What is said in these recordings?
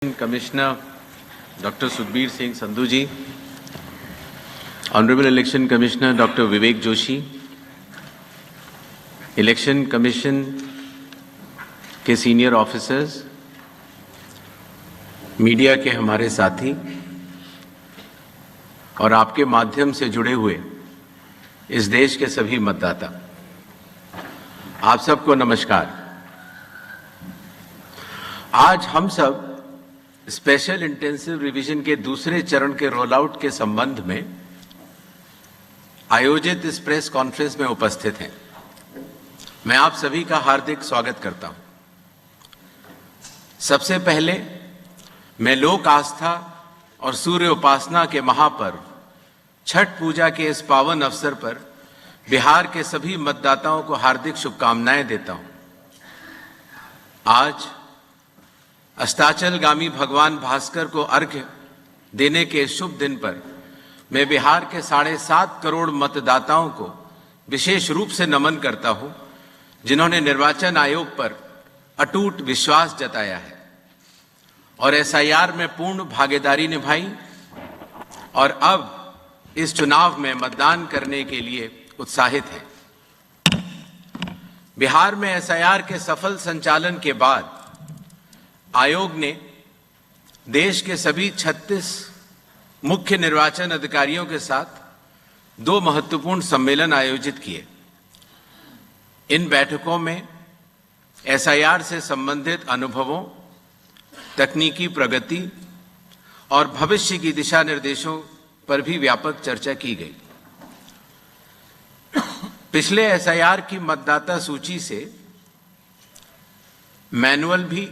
Commissioner Dr. Sukhbir Singh Sandhu ji, Honorable Election Commissioner Dr. Vivek Joshi, Election Commission के senior officers, media के हमारे साथी और आपके माध्यम से जुड़े हुए इस देश के सभी मतदाता, आप सबको नमस्कार। आज हम सब स्पेशल इंटेंसिव रिवीजन के दूसरे चरण के रोल आउट के संबंध में आयोजित इस प्रेस कॉन्फ्रेंस में उपस्थित हैं। मैं आप सभी का हार्दिक स्वागत करता हूं। सबसे पहले मैं लोक आस्था और सूर्य उपासना के महापर्व छठ पूजा के इस पावन अवसर पर बिहार के सभी मतदाताओं को हार्दिक शुभकामनाएं देता हूं। आज अस्ताचलगामी भगवान भास्कर को अर्घ्य देने के शुभ दिन पर मैं बिहार के 7.5 करोड़ मतदाताओं को विशेष रूप से नमन करता हूं, जिन्होंने निर्वाचन आयोग पर अटूट विश्वास जताया है और एसआईआर में पूर्ण भागीदारी निभाई और अब इस चुनाव में मतदान करने के लिए उत्साहित हैं। बिहार में एसआईआर के सफल संचालन के बाद आयोग ने देश के सभी 36 मुख्य निर्वाचन अधिकारियों के साथ 2 महत्वपूर्ण सम्मेलन आयोजित किए। इन बैठकों में एसआईआर से संबंधित अनुभवों, तकनीकी प्रगति और भविष्य की दिशा निर्देशों पर भी व्यापक चर्चा की गई। पिछले एसआईआर की मतदाता सूची से मैनुअल भी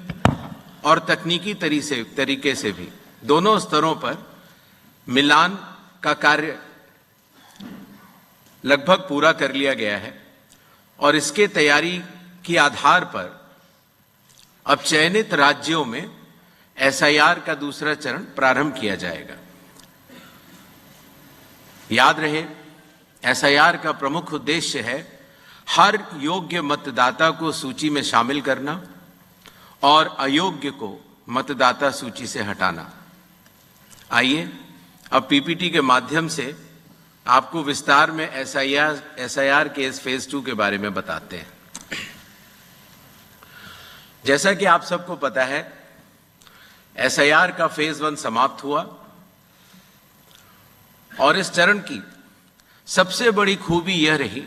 और तकनीकी तरीके से भी दोनों स्तरों पर मिलान का कार्य लगभग पूरा कर लिया गया है और इसके तैयारी के आधार पर अब चयनित राज्यों में एसआईआर का दूसरा चरण प्रारंभ किया जाएगा। याद रहे, एसआईआर का प्रमुख उद्देश्य है हर योग्य मतदाता को सूची में शामिल करना और अयोग्य को मतदाता सूची से हटाना। आइए अब पीपीटी के माध्यम से आपको विस्तार में एसआईआर के इस फेज 2 के बारे में बताते हैं। जैसा कि आप सबको पता है, एसआईआर का फेज 1 समाप्त हुआ और इस चरण की सबसे बड़ी खूबी यह रही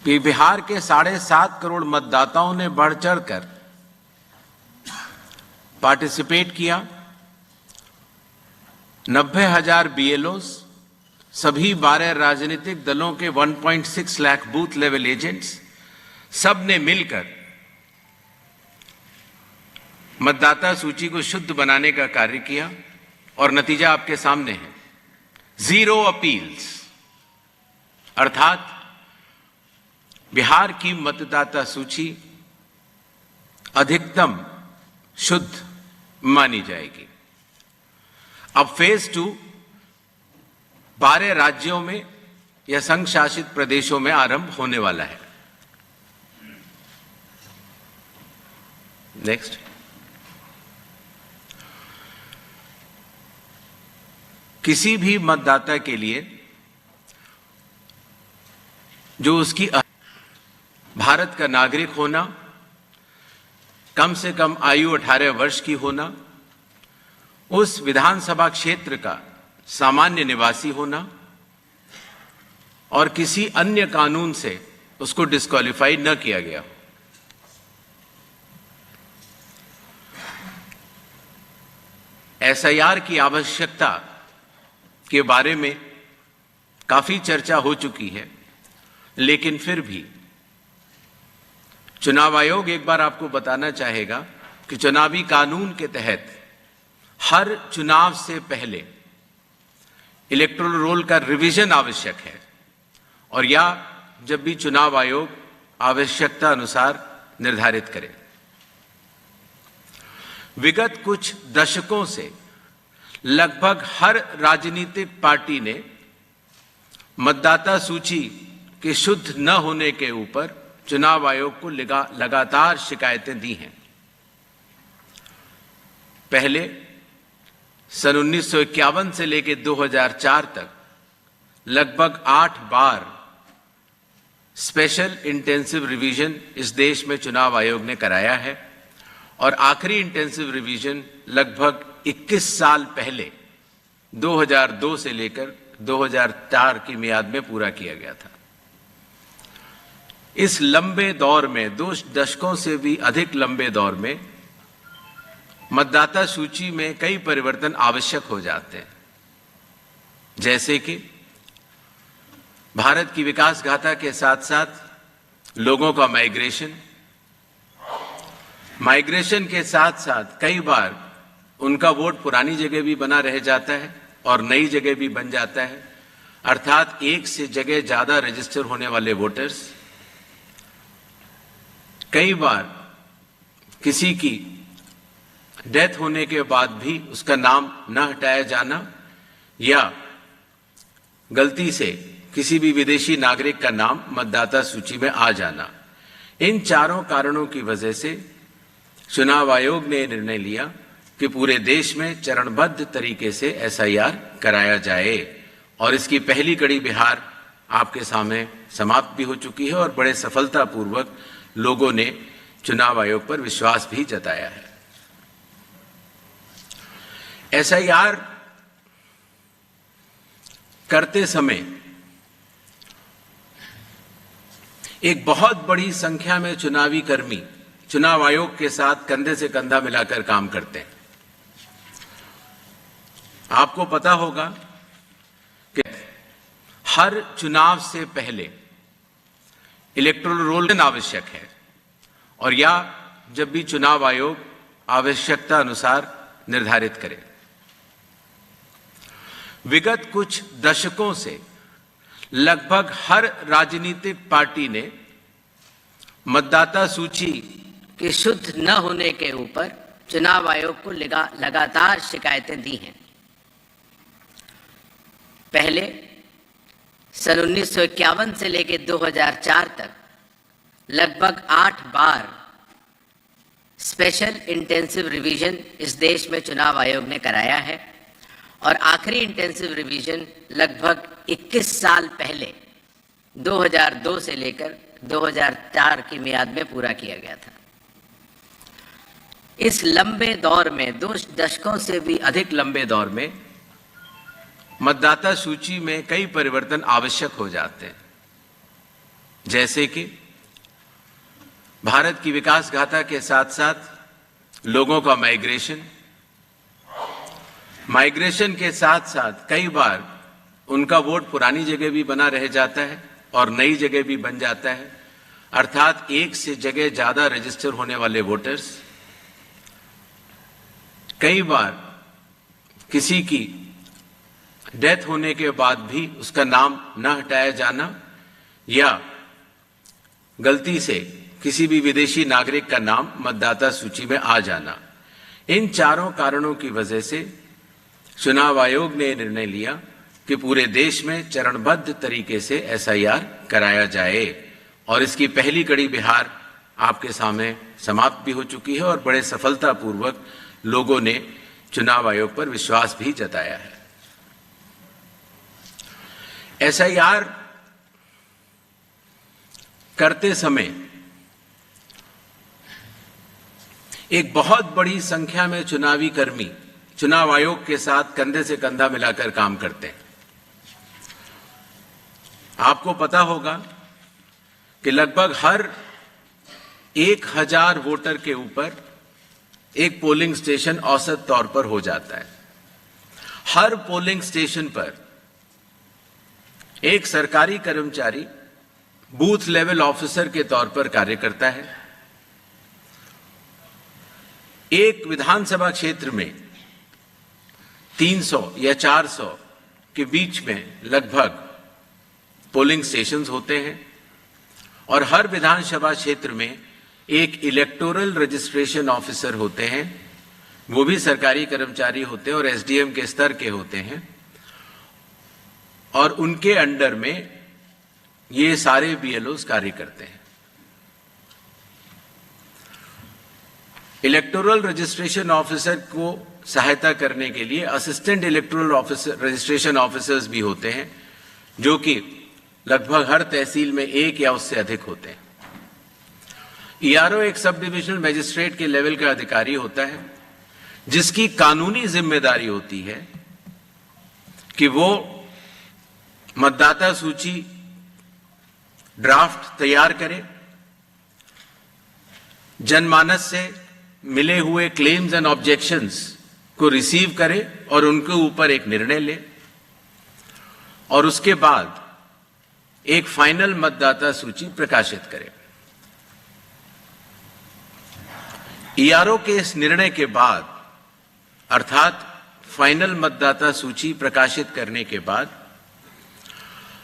कि बिहार के 7.5 करोड़ मतदाताओं ने बढ़ चढ़कर पार्टिसिपेट किया। 90,000 बीएलओस, सभी 12 राजनीतिक दलों के 1.6 लाख बूथ लेवल एजेंट्स, सब ने मिलकर मतदाता सूची को शुद्ध बनाने का कार्य किया और नतीजा आपके सामने है। 0 अपील्स, अर्थात बिहार की मतदाता सूची अधिकतम शुद्ध मानी जाएगी। अब फेज 2 12 राज्यों में या संघ शासित प्रदेशों में आरंभ होने वाला है। नेक्स्ट, किसी भी मतदाता के लिए जो उसकी भारत का नागरिक होना, कम से कम आयु 18 वर्ष की होना, उस विधानसभा क्षेत्र का सामान्य निवासी होना और किसी अन्य कानून से उसको डिस्क्वालीफाई न किया गया हो। एसआईआर की आवश्यकता के बारे में काफी चर्चा हो चुकी है, लेकिन फिर भी चुनाव आयोग एक बार आपको बताना चाहेगा कि चुनावी कानून के तहत हर चुनाव से पहले इलेक्टोरल रोल का रिवीजन आवश्यक है और या जब भी चुनाव आयोग आवश्यकता अनुसार निर्धारित करे। विगत कुछ दशकों से लगभग हर राजनीतिक पार्टी ने मतदाता सूची के शुद्ध न होने के ऊपर चुनाव आयोग को लगातार शिकायतें दी हैं। पहले सन 1951 से लेकर 2004 तक लगभग 8 बार स्पेशल इंटेंसिव रिवीजन इस देश में चुनाव आयोग ने कराया है और आखिरी इंटेंसिव रिवीजन लगभग 21 साल पहले 2002 से लेकर 2004 की मियाद में पूरा किया गया था। इस लंबे दौर में 2 दशकों से भी अधिक लंबे दौर में मतदाता सूची में कई परिवर्तन आवश्यक हो जाते हैं, जैसे कि भारत की विकास गाथा के साथ साथ लोगों का माइग्रेशन के साथ साथ कई बार उनका वोट पुरानी जगह भी बना रह जाता है और नई जगह भी बन जाता है, अर्थात एक से जगह ज्यादा रजिस्टर होने वाले वोटर्स, कई बार किसी की डेथ होने के बाद भी उसका नाम न हटाया जाना या गलती से किसी भी विदेशी नागरिक का नाम मतदाता सूची में आ जाना। इन चारों कारणों की वजह से चुनाव आयोग ने निर्णय लिया कि पूरे देश में चरणबद्ध तरीके से एसआईआर कराया जाए और इसकी पहली कड़ी बिहार आपके सामने समाप्त भी हो चुकी है और बड़े सफलतापूर्वक लोगों ने चुनाव आयोग पर विश्वास भी जताया है। एसआईआर करते समय एक बहुत बड़ी संख्या में चुनावी कर्मी चुनाव आयोग के साथ कंधे से कंधा मिलाकर काम करते हैं। आपको पता होगा कि हर चुनाव से पहले इलेक्टोरल रोल आवश्यक है और या जब भी चुनाव आयोग आवश्यकता अनुसार निर्धारित करे। विगत कुछ दशकों से लगभग हर राजनीतिक पार्टी ने मतदाता सूची के शुद्ध न होने के ऊपर चुनाव आयोग को लगातार शिकायतें दी हैं। पहले सन 1951 से लेकर 2004 तक लगभग 8 बार स्पेशल इंटेंसिव रिवीजन इस देश में चुनाव आयोग ने कराया है और आखिरी इंटेंसिव रिवीजन लगभग 21 साल पहले 2002 से लेकर 2004 की मियाद में पूरा किया गया था। इस लंबे दौर में 2 दशकों से भी अधिक लंबे दौर में मतदाता सूची में कई परिवर्तन आवश्यक हो जाते हैं, जैसे कि भारत की विकास गाथा के साथ साथ लोगों का माइग्रेशन के साथ साथ कई बार उनका वोट पुरानी जगह भी बना रह जाता है और नई जगह भी बन जाता है, अर्थात एक से जगह ज्यादा रजिस्टर होने वाले वोटर्स, कई बार किसी की डेथ होने के बाद भी उसका नाम न हटाया जाना या गलती से किसी भी विदेशी नागरिक का नाम मतदाता सूची में आ जाना। इन चारों कारणों की वजह से चुनाव आयोग ने निर्णय लिया कि पूरे देश में चरणबद्ध तरीके से एसआईआर कराया जाए और इसकी पहली कड़ी बिहार आपके सामने समाप्त भी हो चुकी है और बड़े सफलतापूर्वक लोगों ने चुनाव आयोग पर विश्वास भी जताया है। एसआईआर करते समय एक बहुत बड़ी संख्या में चुनावी कर्मी चुनाव आयोग के साथ कंधे से कंधा मिलाकर काम करते हैं। आपको पता होगा कि लगभग हर 1000 वोटर के ऊपर एक पोलिंग स्टेशन औसत तौर पर हो जाता है। हर पोलिंग स्टेशन पर एक सरकारी कर्मचारी बूथ लेवल ऑफिसर के तौर पर कार्य करता है। एक विधानसभा क्षेत्र में 300 या 400 के बीच में लगभग पोलिंग स्टेशंस होते हैं और हर विधानसभा क्षेत्र में एक इलेक्टोरल रजिस्ट्रेशन ऑफिसर होते हैं, वो भी सरकारी कर्मचारी होते हैं और एसडीएम के स्तर के होते हैं और उनके अंडर में ये सारे बीएलओस कार्य करते हैं। इलेक्टोरल रजिस्ट्रेशन ऑफिसर को सहायता करने के लिए assistant electoral officer registration officers भी होते हैं, जो कि लगभग हर तहसील में एक या उससे अधिक होते हैं। ईआरओ एक सब डिविजनल मजिस्ट्रेट के लेवल का अधिकारी होता है, जिसकी कानूनी जिम्मेदारी होती है कि वो मतदाता सूची ड्राफ्ट तैयार करे, जनमानस से मिले हुए क्लेम्स एंड ऑब्जेक्शंस को रिसीव करे और उनके ऊपर एक निर्णय ले, और उसके बाद एक फाइनल मतदाता सूची प्रकाशित करे। ईआरओ के इस निर्णय के बाद, अर्थात फाइनल मतदाता सूची प्रकाशित करने के बाद,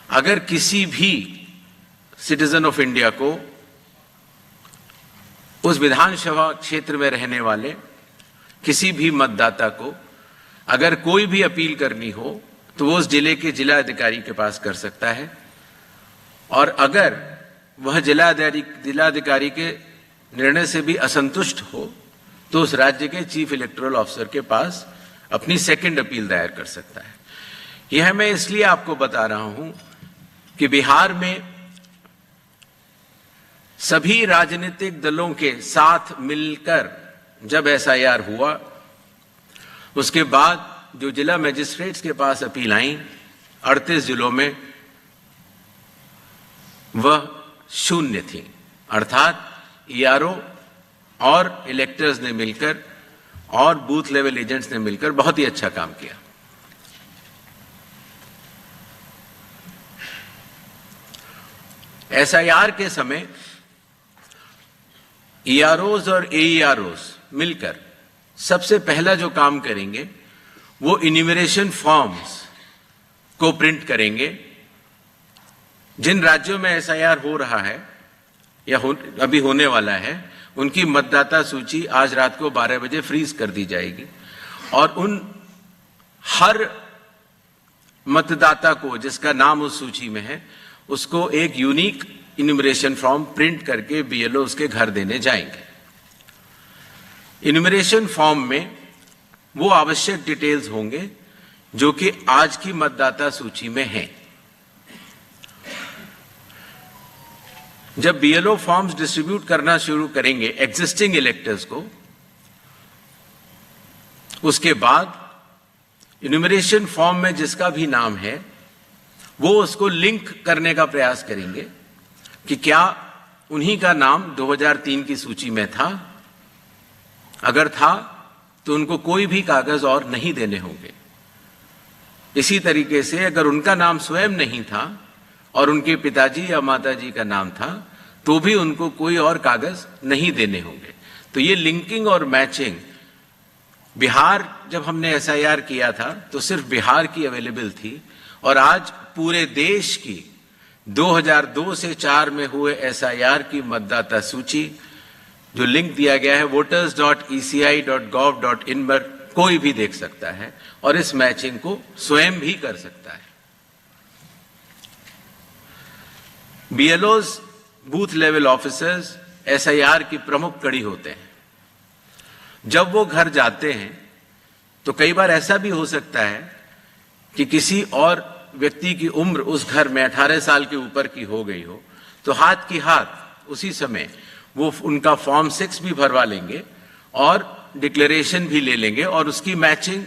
अगर किसी भी सिटीजन ऑफ इंडिया को, उस विधानसभा क्षेत्र में रहने वाले किसी भी मतदाता को अगर कोई भी अपील करनी हो तो वो उस जिले के जिला अधिकारी के पास कर सकता है, और अगर वह जिलाधिकारी के निर्णय से भी असंतुष्ट हो तो उस राज्य के चीफ इलेक्टोरल ऑफिसर के पास अपनी सेकंड अपील दायर कर सकता है। यह मैं इसलिए आपको बता रहा हूं कि बिहार में सभी राजनीतिक दलों के साथ मिलकर जब एसआईआर हुआ, उसके बाद जो जिला मजिस्ट्रेट्स के पास अपील आई 38 जिलों में, वह 0 थी। अर्थात ईआरओ और इलेक्टर्स ने मिलकर और बूथ लेवल एजेंट्स ने मिलकर बहुत ही अच्छा काम किया। एसआईआर के समय ईआरओज और एईआरओज मिलकर सबसे पहला जो काम करेंगे वो इन्यूमरेशन फॉर्म्स को प्रिंट करेंगे। जिन राज्यों में एसआईआर हो रहा है या अभी होने वाला है, उनकी मतदाता सूची आज रात को 12 बजे फ्रीज कर दी जाएगी, और उन हर मतदाता को जिसका नाम उस सूची में है, उसको एक यूनिक इन्यूमरेशन फॉर्म प्रिंट करके बीएलओ उसके घर देने जाएंगे। इन्यूमरेशन फॉर्म में वो आवश्यक डिटेल्स होंगे जो कि आज की मतदाता सूची में हैं। जब बीएलओ फॉर्म्स डिस्ट्रीब्यूट करना शुरू करेंगे एग्जिस्टिंग इलेक्टर्स को, उसके बाद इन्यूमरेशन फॉर्म में जिसका भी नाम है वो उसको लिंक करने का प्रयास करेंगे कि क्या उन्हीं का नाम 2003 की सूची में था। अगर था तो उनको कोई भी कागज और नहीं देने होंगे। इसी तरीके से अगर उनका नाम स्वयं नहीं था और उनके पिताजी या माताजी का नाम था तो भी उनको कोई और कागज नहीं देने होंगे। तो ये लिंकिंग और मैचिंग, बिहार जब हमने एसआईआर किया था तो सिर्फ बिहार की अवेलेबल थी, और आज पूरे देश की 2002 से 4 में हुए एसआईआर की मतदाता सूची जो लिंक दिया गया है voters.eci.gov.in पर कोई भी देख सकता है और इस मैचिंग को स्वयं भी कर सकता है। बीएलओज, बूथ लेवल ऑफिसर्स एसआईआर की प्रमुख कड़ी होते हैं। जब वो घर जाते हैं तो कई बार ऐसा भी हो सकता है कि किसी और व्यक्ति की उम्र उस घर में 18 साल के ऊपर की हो गई हो, तो हाथ की हाथ उसी समय वो उनका फॉर्म 6 भी भरवा लेंगे और डिक्लेरेशन भी ले लेंगे और उसकी मैचिंग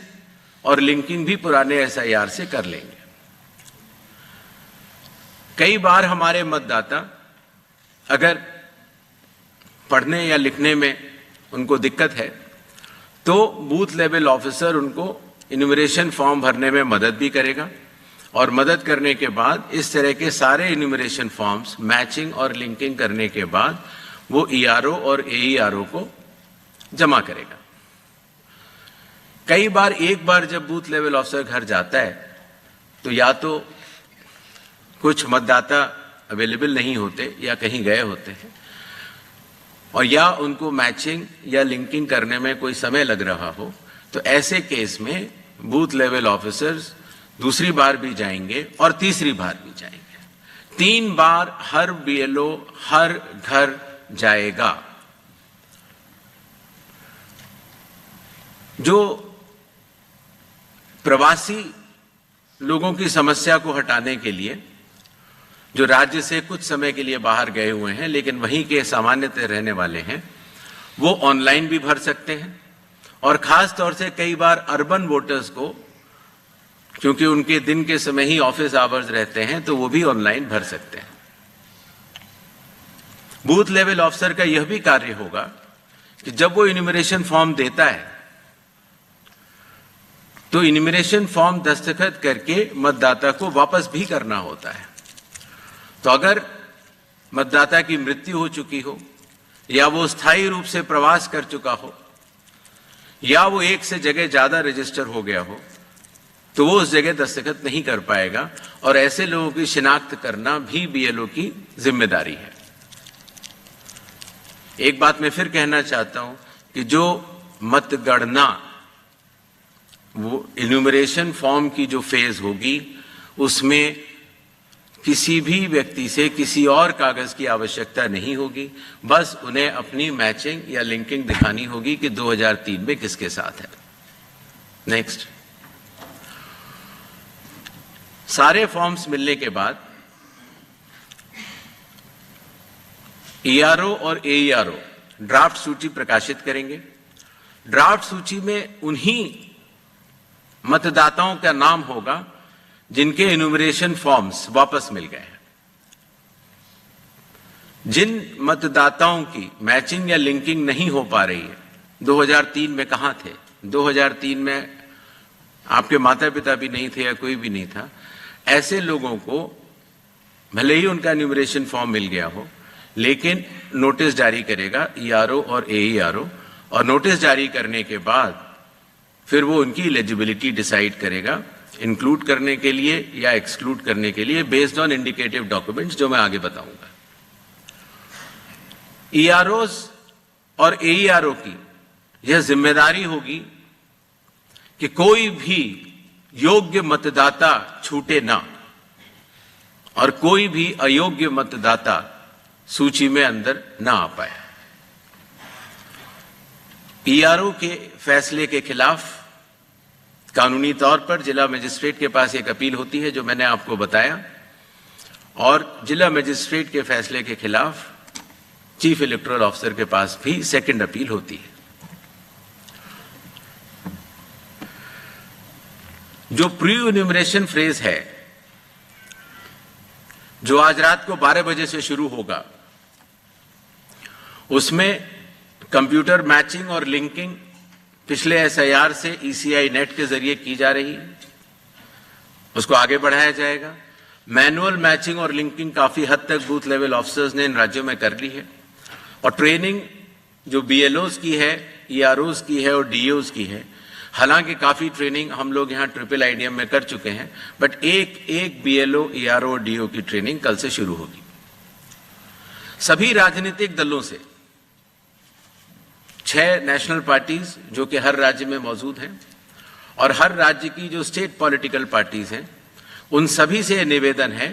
और लिंकिंग भी पुराने एसआईआर से कर लेंगे। कई बार हमारे मतदाता अगर पढ़ने या लिखने में उनको दिक्कत है तो बूथ लेवल ऑफिसर उनको इन्यूमरेशन फॉर्म भरने में मदद भी करेगा, और मदद करने के बाद इस तरह के सारे इन्यूमरेशन फॉर्म्स मैचिंग और लिंकिंग करने के बाद वो ईआरओ और एईआरओ को जमा करेगा। कई बार एक बार जब बूथ लेवल ऑफिसर घर जाता है तो या तो कुछ मतदाता अवेलेबल नहीं होते या कहीं गए होते हैं, और या उनको मैचिंग या लिंकिंग करने में कोई समय लग रहा हो, तो ऐसे केस में बूथ लेवल ऑफिसर्स दूसरी बार भी जाएंगे और तीसरी बार भी जाएंगे। 3 बार हर बीएलओ हर घर जाएगा। जो प्रवासी लोगों की समस्या को हटाने के लिए जो राज्य से कुछ समय के लिए बाहर गए हुए हैं लेकिन वहीं के सामान्यतः रहने वाले हैं, वो ऑनलाइन भी भर सकते हैं। और खास तौर से कई बार अर्बन वोटर्स को, क्योंकि उनके दिन के समय ही ऑफिस आवर्स रहते हैं, तो वो भी ऑनलाइन भर सकते हैं। बूथ लेवल ऑफिसर का यह भी कार्य होगा कि जब वो इन्यूमरेशन फॉर्म देता है तो इन्यूमरेशन फॉर्म दस्तखत करके मतदाता को वापस भी करना होता है। तो अगर मतदाता की मृत्यु हो चुकी हो या वो स्थायी रूप से प्रवास कर चुका हो या वो एक से जगह ज्यादा रजिस्टर हो गया हो, तो वो उस जगह दस्तखत नहीं कर पाएगा और ऐसे लोगों की शिनाख्त करना भी बीएलओ की जिम्मेदारी है। एक बात मैं फिर कहना चाहता हूं कि जो मतगणना, वो इन्यूमरेशन फॉर्म की जो फेज होगी, उसमें किसी भी व्यक्ति से किसी और कागज की आवश्यकता नहीं होगी। बस उन्हें अपनी मैचिंग या लिंकिंग दिखानी होगी कि 2003 में किसके साथ है। नेक्स्ट, सारे फॉर्म्स मिलने के बाद ईआरओ और एईआरओ ड्राफ्ट सूची प्रकाशित करेंगे। ड्राफ्ट सूची में उन्हीं मतदाताओं का नाम होगा जिनके इन्यूमरेशन फॉर्म्स वापस मिल गए हैं। जिन मतदाताओं की मैचिंग या लिंकिंग नहीं हो पा रही है, 2003 में कहां थे, 2003 में आपके माता पिता भी नहीं थे या कोई भी नहीं था, ऐसे लोगों को भले ही उनका इन्यूमरेशन फॉर्म मिल गया हो, लेकिन नोटिस जारी करेगा ईआरओ और एईआरओ, और नोटिस जारी करने के बाद फिर वो उनकी एलिजिबिलिटी डिसाइड करेगा इंक्लूड करने के लिए या एक्सक्लूड करने के लिए बेस्ड ऑन इंडिकेटिव डॉक्यूमेंट्स, जो मैं आगे बताऊंगा। ईआरओ और एईआरओ की यह जिम्मेदारी होगी कि कोई भी योग्य मतदाता छूटे ना और कोई भी अयोग्य मतदाता सूची में अंदर ना आ पाए। ईआरओ के फैसले के खिलाफ कानूनी तौर पर जिला मजिस्ट्रेट के पास एक अपील होती है, जो मैंने आपको बताया, और जिला मजिस्ट्रेट के फैसले के खिलाफ चीफ इलेक्टोरल ऑफिसर के पास भी सेकंड अपील होती है। जो प्री इन्यूमरेशन फेज है, जो आज रात को 12 बजे से शुरू होगा, उसमें कंप्यूटर मैचिंग और लिंकिंग पिछले एसआईआर से ईसीआई नेट के जरिए की जा रही है, उसको आगे बढ़ाया जाएगा। मैनुअल मैचिंग और लिंकिंग काफी हद तक बूथ लेवल ऑफिसर्स ने इन राज्यों में कर ली है, और ट्रेनिंग जो बीएलओज की है, ईआरओज की है और डीओज की है। हालांकि काफी ट्रेनिंग हम लोग यहाँ ट्रिपल आईडीएम में कर चुके हैं, बट एक बीएलओ, ईआरओ और डीओ की ट्रेनिंग कल से शुरू होगी। सभी राजनीतिक दलों से 6 नेशनल पार्टीज जो कि हर राज्य में मौजूद हैं, और हर राज्य की जो स्टेट पॉलिटिकल पार्टीज हैं, उन सभी से निवेदन है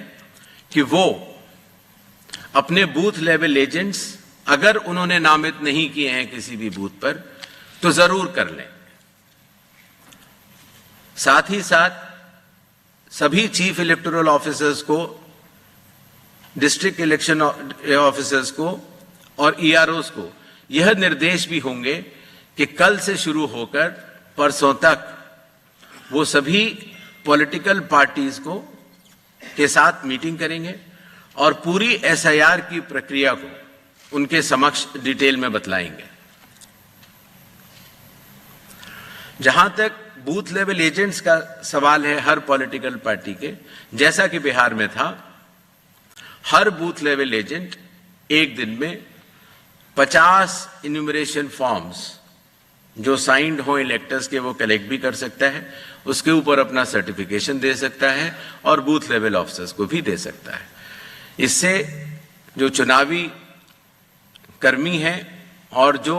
कि वो अपने बूथ लेवल एजेंट्स, अगर उन्होंने नामित नहीं किए हैं किसी भी बूथ पर, तो जरूर कर लें। साथ ही साथ सभी चीफ इलेक्टोरल ऑफिसर्स को, डिस्ट्रिक्ट इलेक्शन ऑफिसर्स को और ईआरओज को यह निर्देश भी होंगे कि कल से शुरू होकर परसों तक वो सभी पॉलिटिकल पार्टीज को के साथ मीटिंग करेंगे और पूरी एसआईआर की प्रक्रिया को उनके समक्ष डिटेल में बतलाएंगे। जहां तक बूथ लेवल एजेंट्स का सवाल है हर पॉलिटिकल पार्टी के, जैसा कि बिहार में था, हर बूथ लेवल एजेंट एक दिन में 50 इन्यूमरेशन फॉर्म्स जो साइंड हो इलेक्टर्स के वो कलेक्ट भी कर सकता है, उसके ऊपर अपना सर्टिफिकेशन दे सकता है और बूथ लेवल ऑफिसर्स को भी दे सकता है। इससे जो चुनावी कर्मी हैं और जो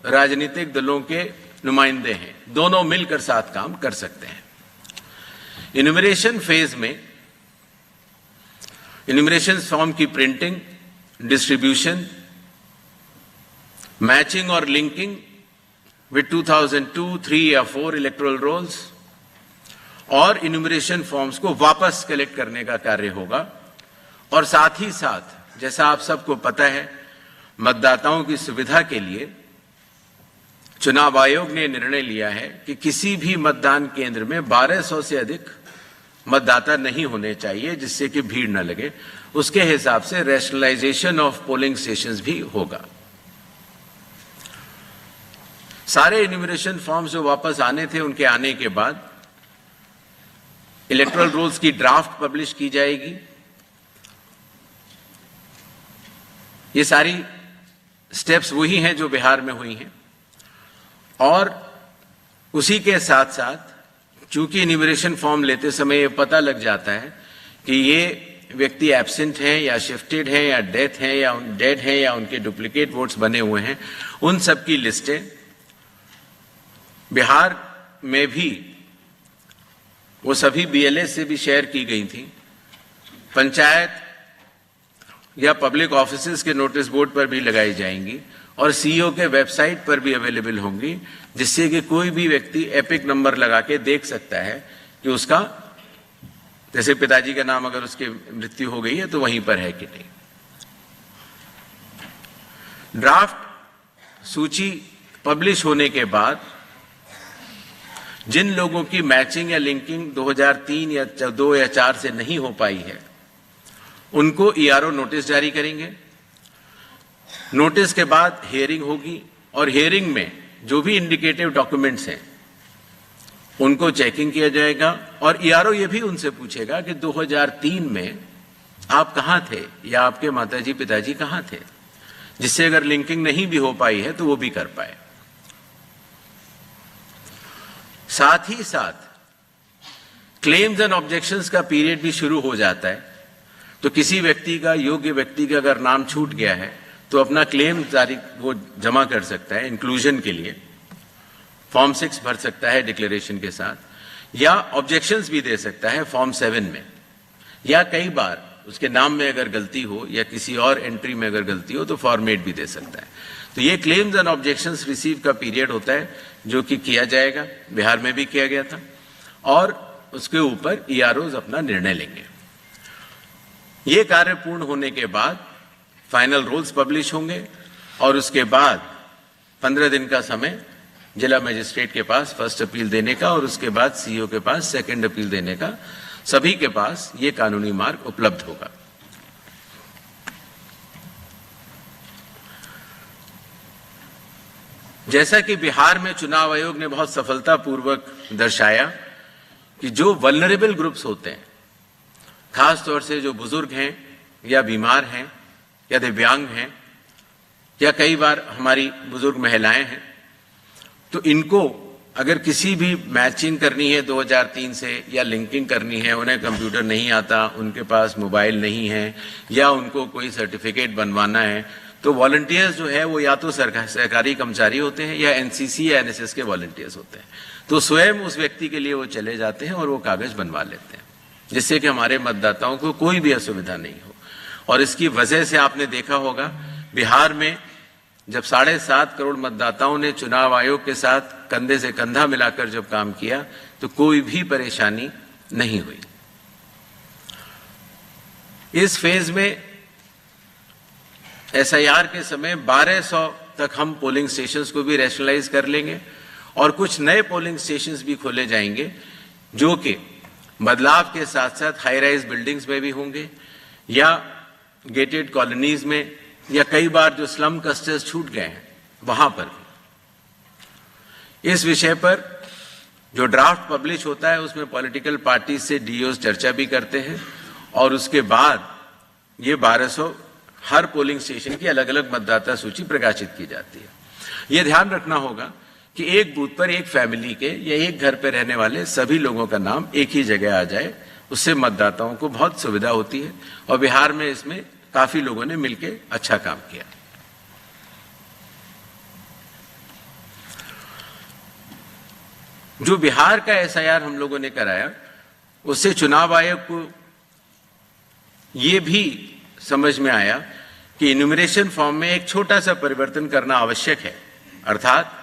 राजनीतिक दलों के नुमाइंदे हैं, दोनों मिलकर साथ काम कर सकते हैं। इन्यूमरेशन फेज में इन्यूमरेशन फॉर्म की प्रिंटिंग, डिस्ट्रीब्यूशन, मैचिंग और लिंकिंग with 2002, 3 या 4 इलेक्टोरल रोल्स, और इन्यूमरेशन फॉर्म्स को वापस कलेक्ट करने का कार्य होगा। और साथ ही साथ, जैसा आप सबको पता है, मतदाताओं की सुविधा के लिए चुनाव आयोग ने निर्णय लिया है कि किसी भी मतदान केंद्र में 1200 से अधिक मतदाता नहीं होने चाहिए, जिससे कि भीड़ न लगे। उसके हिसाब से रैशनलाइजेशन ऑफ पोलिंग स्टेशंस भी होगा। सारे इन्यूमरेशन फॉर्म्स जो वापस आने थे, उनके आने के बाद इलेक्टोरल रोल्स की ड्राफ्ट पब्लिश की जाएगी। ये सारी स्टेप्स वही हैं जो बिहार में हुई हैं। और उसी के साथ साथ, चूंकि इन्यूमरेशन फॉर्म लेते समय ये पता लग जाता है कि ये व्यक्ति एब्सेंट हैं या शिफ्टेड हैं या डेथ हैं या डेड हैं या उनके डुप्लीकेट वोट्स बने हुए हैं, उन सब की लिस्टें बिहार में भी वो सभी BLA से भी शेयर की गई थी। पंचायत या पब्लिक ऑफिसेज के नोटिस बोर्ड पर भी लगाई जाएंगी और CEO के वेबसाइट पर भी अवेलेबल होंगी, जिससे कि कोई भी व्यक्ति एपिक नंबर लगा के देख सकता है कि उसका, जैसे पिताजी का नाम अगर उसकी मृत्यु हो गई है तो वहीं पर है कि नहीं। ड्राफ्ट सूची पब्लिश होने के बाद जिन लोगों की मैचिंग या लिंकिंग 2003 या 2 या 4 से नहीं हो पाई है, उनको ERO नोटिस जारी करेंगे। नोटिस के बाद हियरिंग होगी और हियरिंग में जो भी इंडिकेटिव डॉक्यूमेंट्स हैं उनको चेकिंग किया जाएगा। और ERO ये भी उनसे पूछेगा कि 2003 में आप कहां थे या आपके माताजी पिताजी कहां थे, जिससे अगर लिंकिंग नहीं भी हो पाई है तो वो भी कर पाए। साथ ही साथ क्लेम्स एंड ऑब्जेक्शंस का पीरियड भी शुरू हो जाता है। तो किसी व्यक्ति का, योग्य व्यक्ति का अगर नाम छूट गया है तो अपना क्लेम वो जमा कर सकता है इंक्लूजन के लिए, फॉर्म 6 भर सकता है डिक्लेरेशन के साथ, या ऑब्जेक्शंस भी दे सकता है फॉर्म 7 में, या कई बार उसके नाम में अगर गलती हो या किसी और एंट्री में अगर गलती हो तो फॉर्मेट भी दे सकता है। तो ये क्लेम्स एंड ऑब्जेक्शंस रिसीव का पीरियड होता है, जो कि किया जाएगा, बिहार में भी किया गया था, और उसके ऊपर EROs अपना निर्णय लेंगे। ये कार्य पूर्ण होने के बाद फाइनल रूल्स पब्लिश होंगे और उसके बाद 15 दिन का समय जिला मजिस्ट्रेट के पास फर्स्ट अपील देने का और उसके बाद CEO के पास सेकंड अपील देने का, सभी के पास ये कानूनी मार्ग उपलब्ध होगा। जैसा कि बिहार में चुनाव आयोग ने बहुत सफलतापूर्वक दर्शाया कि जो वल्नरेबल ग्रुप्स होते हैं, खास तौर से जो बुजुर्ग हैं या बीमार हैं या दिव्यांग हैं या कई बार हमारी बुजुर्ग महिलाएं हैं, तो इनको अगर किसी भी मैचिंग करनी है 2003 से या लिंकिंग करनी है, उन्हें कंप्यूटर नहीं आता, उनके पास मोबाइल नहीं है या उनको कोई सर्टिफिकेट बनवाना है, तो वॉलंटियर्स जो है वो या तो सरकारी कर्मचारी होते हैं या NCC या NSS के वॉलंटियर्स होते हैं। तो स्वयं उस व्यक्ति के लिए वो चले जाते हैं और वो कागज बनवा लेते हैं, जिससे कि हमारे मतदाताओं को कोई भी असुविधा नहीं हो। और इसकी वजह से आपने देखा होगा, बिहार में जब 7.5 करोड़ मतदाताओं ने चुनाव आयोग के साथ कंधे से कंधा मिलाकर जब काम किया, तो कोई भी परेशानी नहीं हुई। इस फेज में SIR के समय 1200 तक हम पोलिंग स्टेशंस को भी रैशनलाइज कर लेंगे और कुछ नए पोलिंग स्टेशंस भी खोले जाएंगे, जो कि बदलाव के साथ साथ हाई राइज बिल्डिंग्स में भी होंगे या गेटेड कॉलोनीज में, या कई बार जो स्लम क्लस्टर्स छूट गए हैं वहां पर भी। इस विषय पर जो ड्राफ्ट पब्लिश होता है उसमें पॉलिटिकल पार्टी से DOs चर्चा भी करते हैं और उसके बाद ये 1200 हर पोलिंग स्टेशन की अलग अलग मतदाता सूची प्रकाशित की जाती है। यह ध्यान रखना होगा कि एक बूथ पर एक फैमिली के या एक घर पर रहने वाले सभी लोगों का नाम एक ही जगह आ जाए, उससे मतदाताओं को बहुत सुविधा होती है और बिहार में इसमें काफी लोगों ने मिलकर अच्छा काम किया। जो बिहार का SIR हम लोगों ने कराया, उससे चुनाव आयोग को यह भी समझ में आया कि इन्यूमरेशन फॉर्म में एक छोटा सा परिवर्तन करना आवश्यक है। अर्थात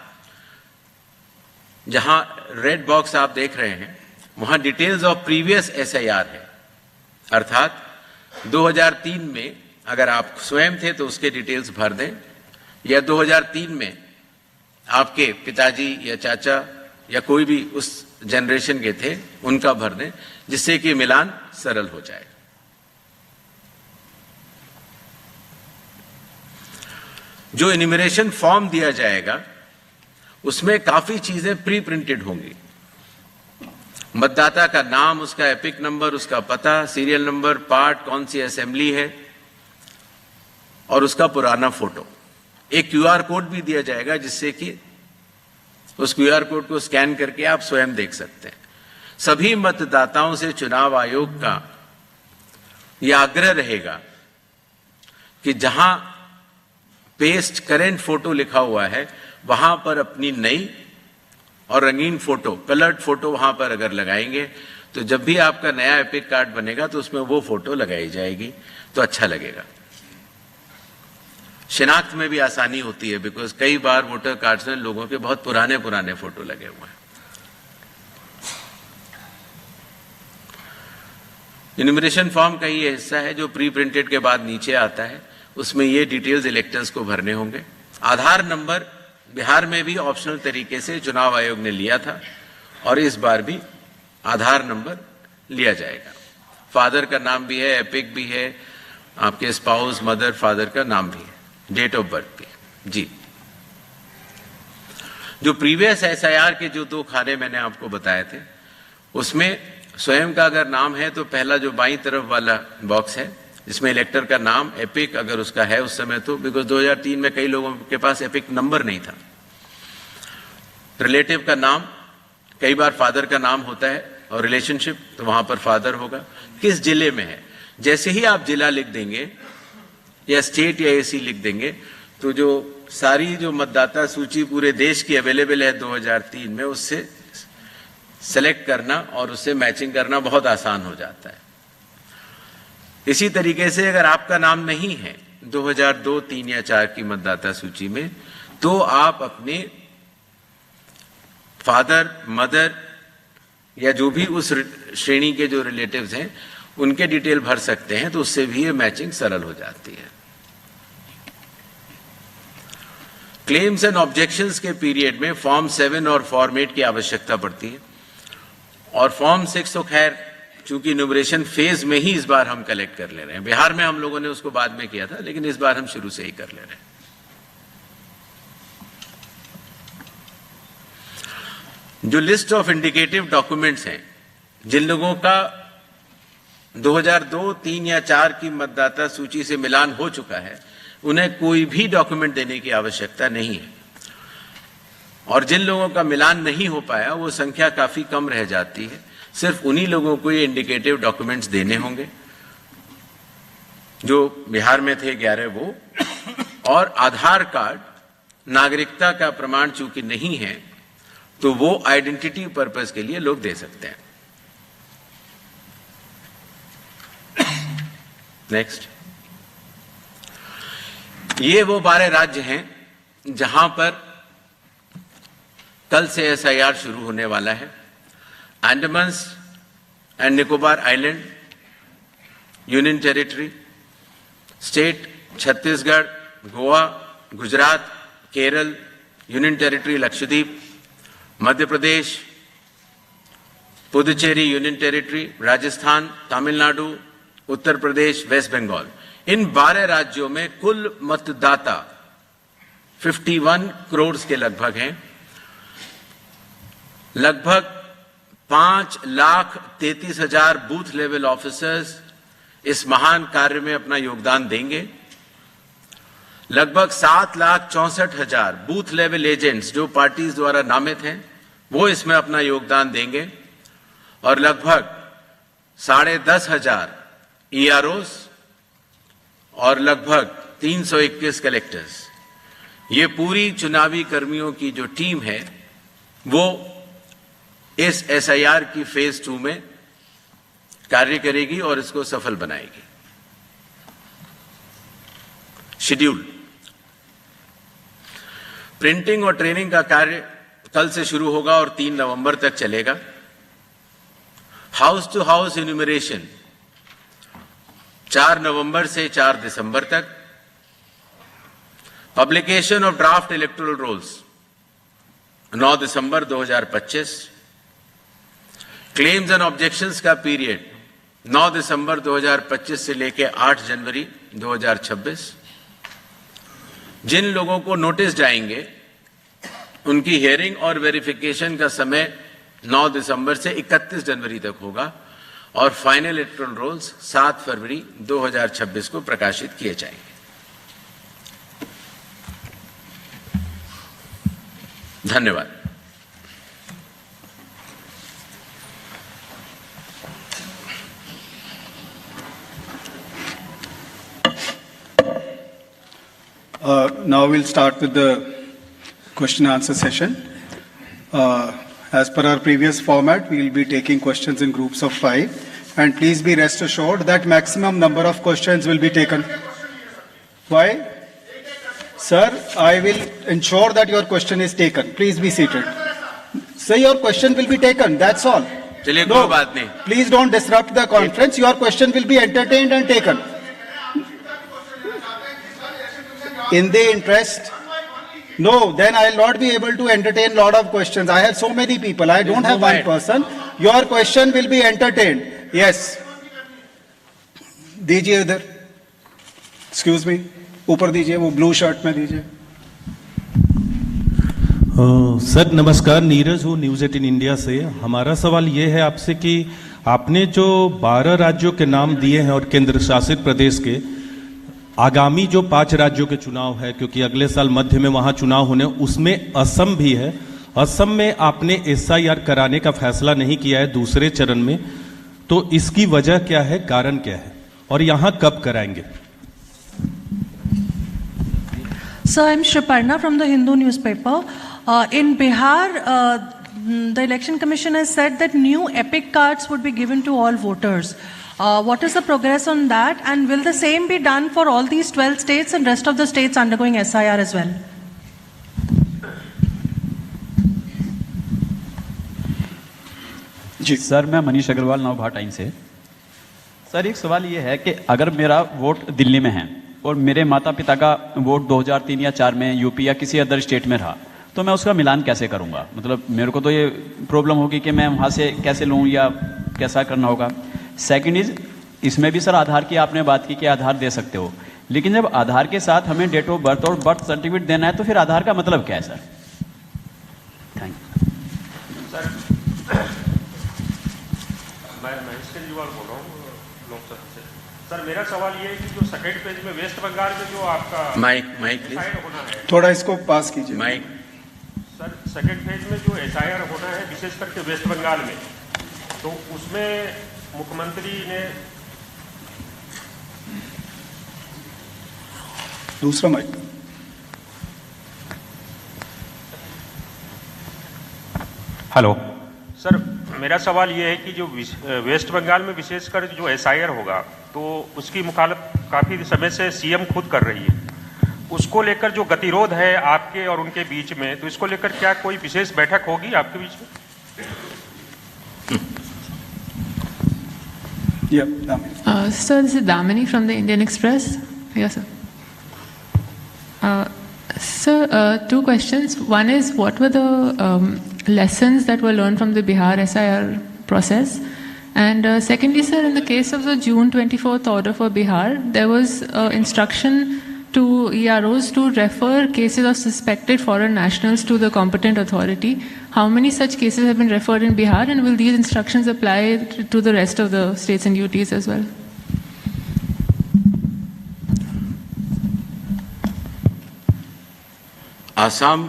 जहां रेड बॉक्स आप देख रहे हैं वहां डिटेल्स ऑफ प्रीवियस SIR है, अर्थात 2003 में अगर आप स्वयं थे तो उसके डिटेल्स भर दें, या 2003 में आपके पिताजी या चाचा या कोई भी उस जनरेशन के थे उनका भर दें, जिससे कि मिलान सरल हो जाए। जो इन्यूमरेशन फॉर्म दिया जाएगा उसमें काफी चीजें प्री प्रिंटेड होंगी। मतदाता का नाम, उसका एपिक नंबर, उसका पता, सीरियल नंबर, पार्ट, कौन सी असेंबली है और उसका पुराना फोटो। एक QR कोड भी दिया जाएगा जिससे कि उस QR कोड को स्कैन करके आप स्वयं देख सकते हैं। सभी मतदाताओं से चुनाव आयोग का यह आग्रह रहेगा कि जहां पेस्ट करेंट फोटो लिखा हुआ है वहां पर अपनी नई और रंगीन फोटो, कलर्ड फोटो वहां पर अगर लगाएंगे तो जब भी आपका नया एपिक कार्ड बनेगा तो उसमें वो फोटो लगाई जाएगी तो अच्छा लगेगा। शिनाख्त में भी आसानी होती है, बिकॉज कई बार वोटर कार्ड्स में लोगों के बहुत पुराने पुराने फोटो लगे हुए हैं। इन्यूमरेशन फॉर्म का ये हिस्सा है जो प्री प्रिंटेड के बाद नीचे आता है, उसमें ये डिटेल्स इलेक्टर्स को भरने होंगे। आधार नंबर बिहार में भी ऑप्शनल तरीके से चुनाव आयोग ने लिया था और इस बार भी आधार नंबर लिया जाएगा। फादर का नाम भी है, एपिक भी है, आपके स्पाउस, मदर, फादर का नाम भी है, डेट ऑफ बर्थ भी है। जी, जो प्रीवियस SIR के जो 2 खाने मैंने आपको बताए थे उसमें स्वयं का अगर नाम है तो पहला जो बाईं तरफ वाला बॉक्स है जिसमें इलेक्टर का नाम, एपिक अगर उसका है उस समय तो, बिकॉज 2003 में कई लोगों के पास एपिक नंबर नहीं था। रिलेटिव का नाम, कई बार फादर का नाम होता है और रिलेशनशिप तो वहां पर फादर होगा। किस जिले में है, जैसे ही आप जिला लिख देंगे या स्टेट या AC लिख देंगे तो जो सारी जो मतदाता सूची पूरे देश की अवेलेबल है 2003 में, उससे सेलेक्ट करना और उससे मैचिंग करना बहुत आसान हो जाता है। इसी तरीके से अगर आपका नाम नहीं है 2002, 3 या 4 की मतदाता सूची में, तो आप अपने फादर, मदर या जो भी उस श्रेणी के जो रिलेटिव्स हैं उनके डिटेल भर सकते हैं, तो उससे भी ये मैचिंग सरल हो जाती है। क्लेम्स एंड ऑब्जेक्शंस के पीरियड में फॉर्म 7 और फॉर्म 8 की आवश्यकता पड़ती है और फॉर्म 6 तो खैर चूंकि इन्यूमरेशन फेज में ही इस बार हम कलेक्ट कर ले रहे हैं। बिहार में हम लोगों ने उसको बाद में किया था, लेकिन इस बार हम शुरू से ही कर ले रहे हैं। जो लिस्ट ऑफ इंडिकेटिव डॉक्यूमेंट्स हैं, जिन लोगों का 2002, 3 या 4 की मतदाता सूची से मिलान हो चुका है, उन्हें कोई भी डॉक्यूमेंट देने की आवश्यकता नहीं है। और जिन लोगों का मिलान नहीं हो पाया वो संख्या काफी कम रह जाती है, सिर्फ उन्हीं लोगों को ये इंडिकेटिव डॉक्यूमेंट्स देने होंगे। जो बिहार में थे 11 वो, और आधार कार्ड नागरिकता का प्रमाण चूंकि नहीं है तो वो आइडेंटिटी पर्पस के लिए लोग दे सकते हैं। नेक्स्ट, ये वो 12 राज्य हैं जहां पर कल से SIR शुरू होने वाला है। Andaman and Nicobar island union territory, state Chhattisgarh, Goa, Gujarat, Kerala, union territory Lakshadweep, Madhya Pradesh, Puducherry union territory, Rajasthan, Tamil Nadu, Uttar Pradesh, West Bengal, इन 12 राज्यों में कुल मतदाता 51 करोड़ के लगभग हैं। लगभग 5,33,000 बूथ लेवल ऑफिसर्स इस महान कार्य में अपना योगदान देंगे। लगभग 7,64,000 बूथ लेवल एजेंट्स जो पार्टीज द्वारा नामित हैं वो इसमें अपना योगदान देंगे और लगभग 10,500 EROs और लगभग 321 कलेक्टर्स, ये पूरी चुनावी कर्मियों की जो टीम है वो इस SIR की फेज 2 में कार्य करेगी और इसको सफल बनाएगी। शेड्यूल, प्रिंटिंग और ट्रेनिंग का कार्य कल से शुरू होगा और 3 नवंबर तक चलेगा। हाउस टू हाउस इन्यूमरेशन 4 नवंबर से 4 दिसंबर तक। Publication of draft electoral rolls 9 दिसंबर 2025। क्लेम्स एंड ऑब्जेक्शंस का पीरियड 9 दिसंबर 2025 से लेकर 8 जनवरी 2026। जिन लोगों को नोटिस जाएंगे उनकी हियरिंग और वेरिफिकेशन का समय 9 दिसंबर से 31 जनवरी तक होगा और फाइनल इलेक्टोरल रोल्स 7 फरवरी 2026 को प्रकाशित किए जाएंगे। धन्यवाद। Now we'll start with the question and answer session. As per our previous format, we will be taking questions in groups of 5, and please be rest assured that maximum number of questions will be taken. Why? Sir, I will ensure that your question is taken. Please be seated. Sir, your question will be taken. That's all. चलिए, कोई बात नहीं। Please don't disrupt the conference. Your question will be entertained and taken. In the interest, no, then I will not be able to entertain lot of questions. I have so many people. I don't have one person. Your question will be entertained. Yes. दीजिए उधर. Excuse me. ऊपर दीजिए, वो blue shirt में दीजिए. Sir नमस्कार, नीरज हूँ news 18 India से। हमारा सवाल ये है आपसे कि आपने जो 12 राज्यों के नाम दिए हैं और केंद्र शासित प्रदेश के, आगामी जो 5 राज्यों के चुनाव है, क्योंकि अगले साल मध्य में वहाँ चुनाव होने, उसमें असम भी है। असम में आपने SIR कराने का फैसला नहीं किया है दूसरे चरण में, तो इसकी वजह क्या है, कारण क्या है, और यहाँ कब कराएंगे? Sir, I'm Shriparna from the Hindu newspaper. In Bihar, the Election Commission has said that new EPIC cards would be given to all voters. What is the progress on that, and will the same be done for all these 12 states and rest of the states undergoing SIR as well? Ji sir, मैं Manish Agarwal Navbharat times से। Sir, एक सवाल ये है कि अगर मेरा vote Delhi में है और मेरे माता पिता का वोट 2003 या 4 में यूपी या किसी अदर स्टेट में रहा, तो मैं उसका मिलान कैसे करूंगा? मतलब मेरे को तो ये प्रॉब्लम होगी कि मैं वहाँ से कैसे लूँ या कैसा करना होगा। सेकंड इज, इसमें भी सर आधार की आपने बात की कि आधार दे सकते हो, लेकिन जब आधार के साथ हमें डेट ऑफ बर्थ और बर्थ सर्टिफिकेट देना है तो फिर आधार का मतलब क्या है सर? Thank you. मैं महेश केजरीवाल बोल रहा हूँ लोकसभा से। सर, मेरा सवाल ये है कि जो सेकेंड पेज में वेस्ट बंगाल में जो आपका माइक प्लीज, होना है, थोड़ा इसको पास कीजिए. माइक। सर, सेकेंड पेज में जो SIR होना है विशेष करके वेस्ट बंगाल में, तो उसमें मुख्यमंत्री ने दूसरा माइक. हेलो सर, मेरा सवाल ये है कि जो वेस्ट बंगाल में विशेषकर जो SIR होगा, तो उसकी मुखालत काफ़ी समय से CM खुद कर रही है। उसको लेकर जो गतिरोध है आपके और उनके बीच में, तो इसको लेकर क्या कोई विशेष बैठक होगी आपके बीच में? Sir, this is Damini from the Indian Express. Yes, sir. Sir, 2 questions. One is, what were the lessons that were learned from the Bihar SIR process? And secondly, sir, in the case of the June 24th order for Bihar, there was instruction to EROs to refer cases of suspected foreign nationals to the competent authority. How many such cases have been referred in Bihar, and will these instructions apply to the rest of the states and UTs as well? Assam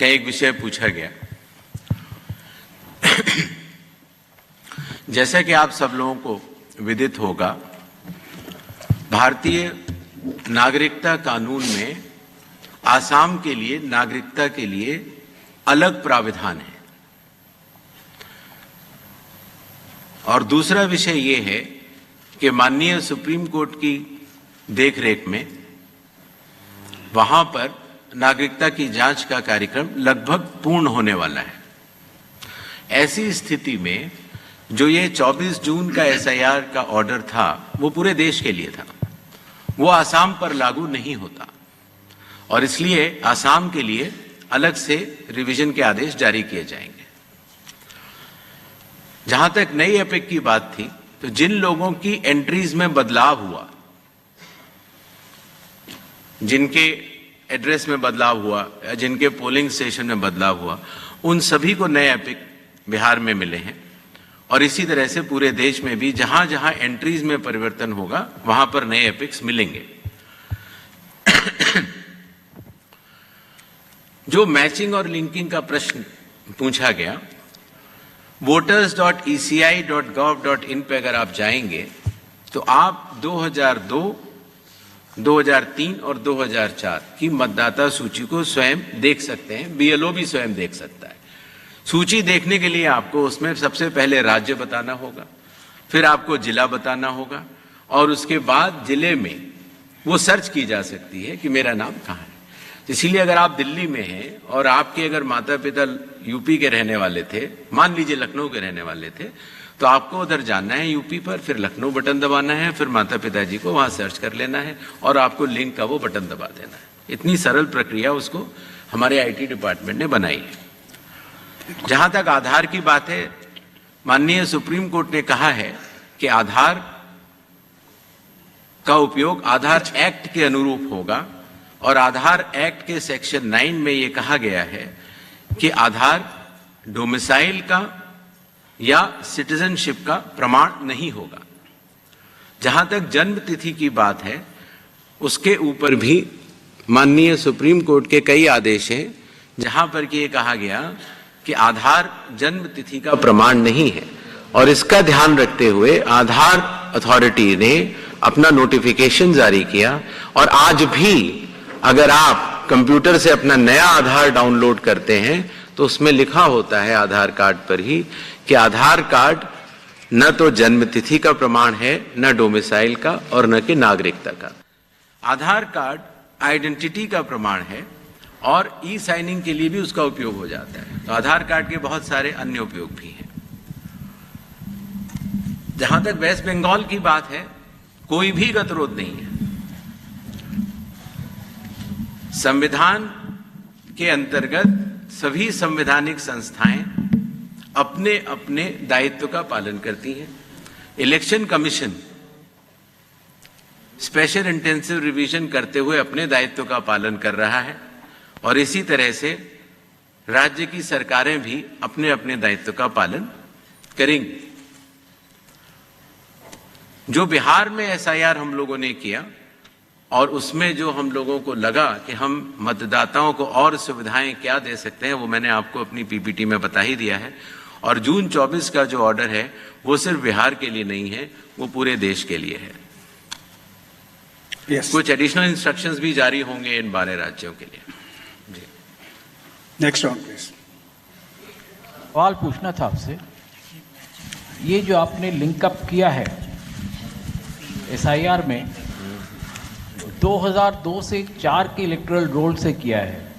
का एक विषय पूछा गया। जैसा कि आप सब लोगों को विदित होगा, भारतीय नागरिकता कानून में आसाम के लिए नागरिकता के लिए अलग प्राविधान है। और दूसरा विषय ये है कि माननीय सुप्रीम कोर्ट की देखरेख में वहां पर नागरिकता की जांच का कार्यक्रम लगभग पूर्ण होने वाला है। ऐसी स्थिति में जो ये 24 जून का एसआईआर का ऑर्डर था वो पूरे देश के लिए था, वो आसाम पर लागू नहीं होता और इसलिए आसाम के लिए अलग से रिवीजन के आदेश जारी किए जाएंगे। जहां तक नई एपिक की बात थी, तो जिन लोगों की एंट्रीज में बदलाव हुआ, जिनके एड्रेस में बदलाव हुआ या जिनके पोलिंग स्टेशन में बदलाव हुआ, उन सभी को नए एपिक बिहार में मिले हैं और इसी तरह से पूरे देश में भी जहां जहां एंट्रीज में परिवर्तन होगा वहां पर नए एपिक्स मिलेंगे। जो मैचिंग और लिंकिंग का प्रश्न पूछा गया, voters.eci.gov.in पे अगर आप जाएंगे तो आप 2002, 2003 और 2004 की मतदाता सूची को स्वयं देख सकते हैं। बीएलओ भी स्वयं देख सकता है। सूची देखने के लिए आपको उसमें सबसे पहले राज्य बताना होगा, फिर आपको जिला बताना होगा और उसके बाद जिले में वो सर्च की जा सकती है कि मेरा नाम कहाँ है। इसीलिए अगर आप दिल्ली में हैं और आपके अगर माता पिता यूपी के रहने वाले थे, मान लीजिए लखनऊ के रहने वाले थे, तो आपको उधर जाना है यूपी पर, फिर लखनऊ बटन दबाना है, फिर माता पिताजी को वहां सर्च कर लेना है और आपको लिंक का वो बटन दबा देना है। इतनी सरल प्रक्रिया उसको हमारे आईटी डिपार्टमेंट ने बनाई है। जहां तक आधार की बात है, माननीय सुप्रीम कोर्ट ने कहा है कि आधार का उपयोग आधार एक्ट के अनुरूप होगा और आधार एक्ट के सेक्शन 9 में ये कहा गया है कि आधार डोमिसाइल का या सिटीजनशिप का प्रमाण नहीं होगा। जहां तक जन्म तिथि की बात है, उसके ऊपर भी माननीय सुप्रीम कोर्ट के कई आदेश हैं जहां पर कि ये कहा गया कि आधार जन्म तिथि का प्रमाण नहीं है और इसका ध्यान रखते हुए आधार अथॉरिटी ने अपना नोटिफिकेशन जारी किया और आज भी अगर आप कंप्यूटर से अपना नया आधार डाउनलोड करते हैं तो उसमें लिखा होता है आधार कार्ड पर ही कि आधार कार्ड न तो जन्म तिथि का प्रमाण है, न डोमिसाइल का और न कि नागरिकता का। आधार कार्ड आइडेंटिटी का प्रमाण है और ई साइनिंग के लिए भी उसका उपयोग हो जाता है। तो आधार कार्ड के बहुत सारे अन्य उपयोग भी हैं। जहां तक वेस्ट बंगाल की बात है, कोई भी गतिरोध नहीं है। संविधान के अंतर्गत सभी संवैधानिक संस्थाएं अपने अपने दायित्व का पालन करती हैं। Election commission special intensive revision करते हुए अपने दायित्व का पालन कर रहा है और इसी तरह से राज्य की सरकारें भी अपने अपने दायित्व का पालन करेंगी। जो बिहार में एसआईआर हम लोगों ने किया और उसमें जो हम लोगों को लगा कि हम मतदाताओं को और सुविधाएं क्या दे सकते हैं, वो मैंने आपको अपनी पीपीटी में बता ही दिया है। और जून 24 का जो ऑर्डर है वो सिर्फ बिहार के लिए नहीं है, वो पूरे देश के लिए है। Yes. कुछ एडिशनल इंस्ट्रक्शंस भी जारी होंगे इन 12 राज्यों के लिए। जी। Next round please. सवाल पूछना था आपसे, ये जो आपने लिंकअप किया है एसआईआर में 2002 से 4 के इलेक्टोरल रोल से किया है,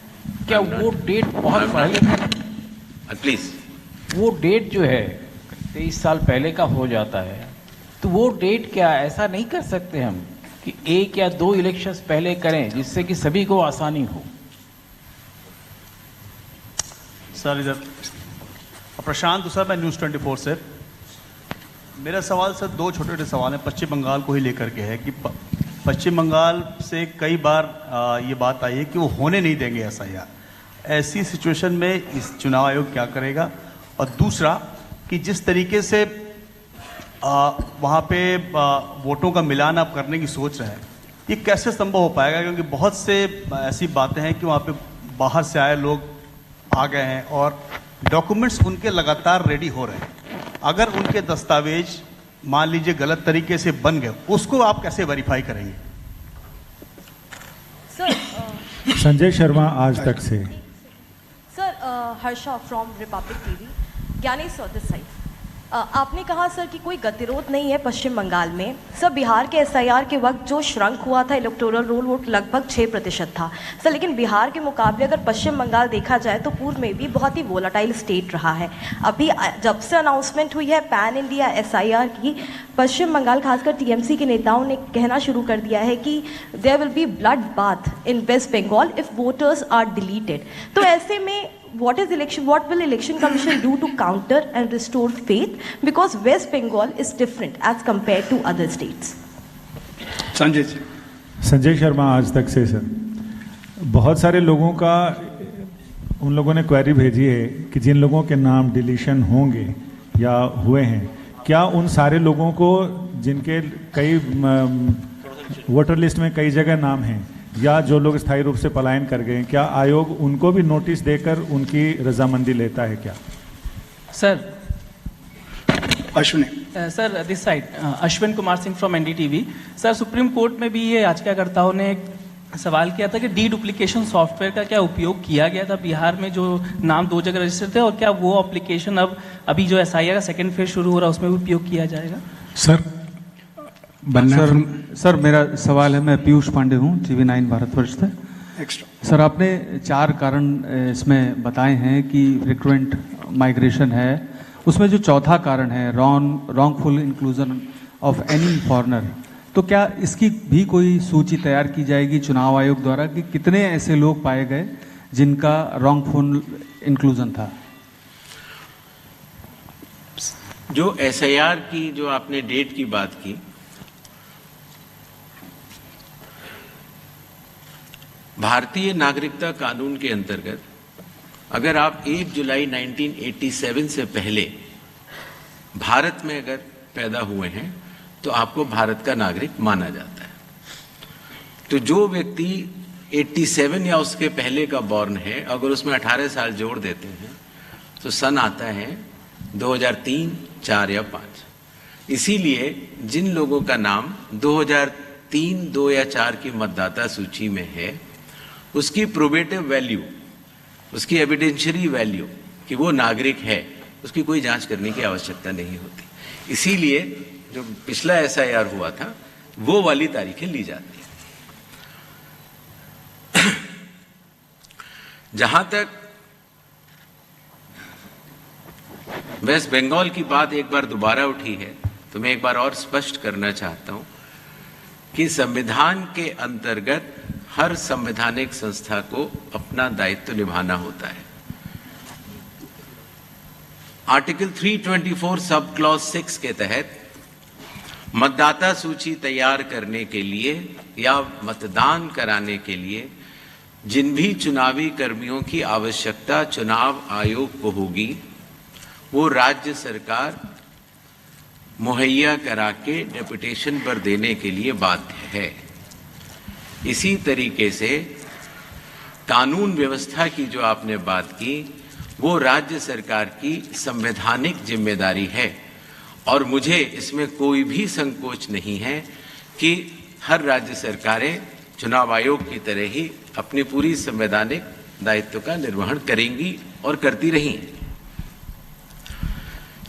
क्या वो डेट बहुत पहले, प्लीज, वो डेट जो है 23 साल पहले का हो जाता है, तो वो डेट क्या ऐसा नहीं कर सकते हम कि 1 या 2 इलेक्शंस पहले करें जिससे कि सभी को आसानी हो? सर इधर प्रशांत सर, मैं न्यूज़ 24 से। मेरा सवाल सर 2 छोटे छोटे सवाल हैं, पश्चिम बंगाल को ही लेकर के है कि पश्चिम बंगाल से कई बार ये बात आई है कि वो होने नहीं देंगे एसआईआर। ऐसी सिचुएशन में इस चुनाव आयोग क्या करेगा? और दूसरा कि जिस तरीके से वहाँ पे वोटों का मिलान आप करने की सोच रहे हैं, ये कैसे संभव हो पाएगा? क्योंकि बहुत से ऐसी बातें हैं कि वहाँ पे बाहर से आए लोग आ गए हैं और डॉक्यूमेंट्स उनके लगातार रेडी हो रहे हैं। अगर उनके दस्तावेज मान लीजिए गलत तरीके से बन गए, उसको आप कैसे वेरीफाई करेंगे? सर संजय शर्मा, आज तक से। Sir Harsha from Republic TV. Gyanesh sir this side. आपने कहा सर कि कोई गतिरोध नहीं है पश्चिम बंगाल में। सर बिहार के एसआईआर के वक्त जो श्रंक हुआ था इलेक्टोरल रोल वो लगभग 6% था सर, लेकिन बिहार के मुकाबले अगर पश्चिम बंगाल देखा जाए तो पूर्व में भी बहुत ही वोलाटाइल स्टेट रहा है। अभी जब से अनाउंसमेंट हुई है पैन इंडिया एसआईआर की, पश्चिम बंगाल खासकर टीएमसी के नेताओं ने कहना शुरू कर दिया है कि there will be blood bath in West Bengal if voters are deleted. तो ऐसे में what will election commission do to counter and restore faith, because West Bengal is different as compared to other states? Sanjay Sharma Aaj Tak से। Sir बहुत सारे लोगों का उन लोगों ने क्वेरी भेजी है कि जिन लोगों के नाम डिलीशन होंगे या हुए हैं, क्या उन सारे लोगों को जिनके कई वोटर लिस्ट में कई जगह नाम हैं या जो लोग स्थायी रूप से पलायन कर गए, क्या आयोग उनको भी नोटिस देकर उनकी रजामंदी लेता है क्या? Sir Ashwini sir this side Ashwin Kumar Singh from NDTV. Sir supreme court में भी ये याचिकाकर्ताओं ने एक सवाल किया था कि डी डुप्लीकेशन सॉफ्टवेयर का क्या उपयोग किया गया था बिहार में जो नाम 2 जगह रजिस्टर्ड थे, और क्या वो एप्लीकेशन अब अभी जो एसआईआर का सेकेंड फेज शुरू हो रहा है उसमें भी उपयोग किया जाएगा? सर मेरा सवाल है, मैं पीयूष पांडे हूँ, TV9 भारतवर्ष से। सर आपने 4 कारण इसमें बताए हैं कि रिक्रूटमेंट माइग्रेशन है, उसमें जो चौथा कारण है wrongful inclusion of any foreigner, तो क्या इसकी भी कोई सूची तैयार की जाएगी चुनाव आयोग द्वारा कि कितने ऐसे लोग पाए गए जिनका रॉन्गफुल इंक्लूजन था? जो एसआईआर की जो आपने डेट की बात की, भारतीय नागरिकता कानून के अंतर्गत अगर आप 1 जुलाई 1987 से पहले भारत में अगर पैदा हुए हैं तो आपको भारत का नागरिक माना जाता है। तो जो व्यक्ति 87 या उसके पहले का बॉर्न है, अगर उसमें 18 साल जोड़ देते हैं तो सन आता है 2003, 4 या 5। इसीलिए जिन लोगों का नाम 2003, 2 या 4 की मतदाता सूची में है, उसकी प्रोबेटिव वैल्यू, उसकी एविडेंशियरी वैल्यू कि वो नागरिक है, उसकी कोई जांच करने की आवश्यकता नहीं होती। इसीलिए जो पिछला एसआईआर हुआ था वो वाली तारीखें ली जाती हैं। जहां तक वेस्ट बंगाल की बात एक बार दोबारा उठी है, तो मैं एक बार और स्पष्ट करना चाहता हूं कि संविधान के अंतर्गत हर संवैधानिक संस्था को अपना दायित्व निभाना होता है। आर्टिकल 324 सब क्लॉज 6 के तहत मतदाता सूची तैयार करने के लिए या मतदान कराने के लिए जिन भी चुनावी कर्मियों की आवश्यकता चुनाव आयोग को होगी, वो राज्य सरकार मुहैया करा के डेपुटेशन पर देने के लिए बाध्य है। इसी तरीके से कानून व्यवस्था की जो आपने बात की, वो राज्य सरकार की संवैधानिक जिम्मेदारी है और मुझे इसमें कोई भी संकोच नहीं है कि हर राज्य सरकारें चुनाव आयोग की तरह ही अपनी पूरी संवैधानिक दायित्व का निर्वहन करेंगी और करती रही।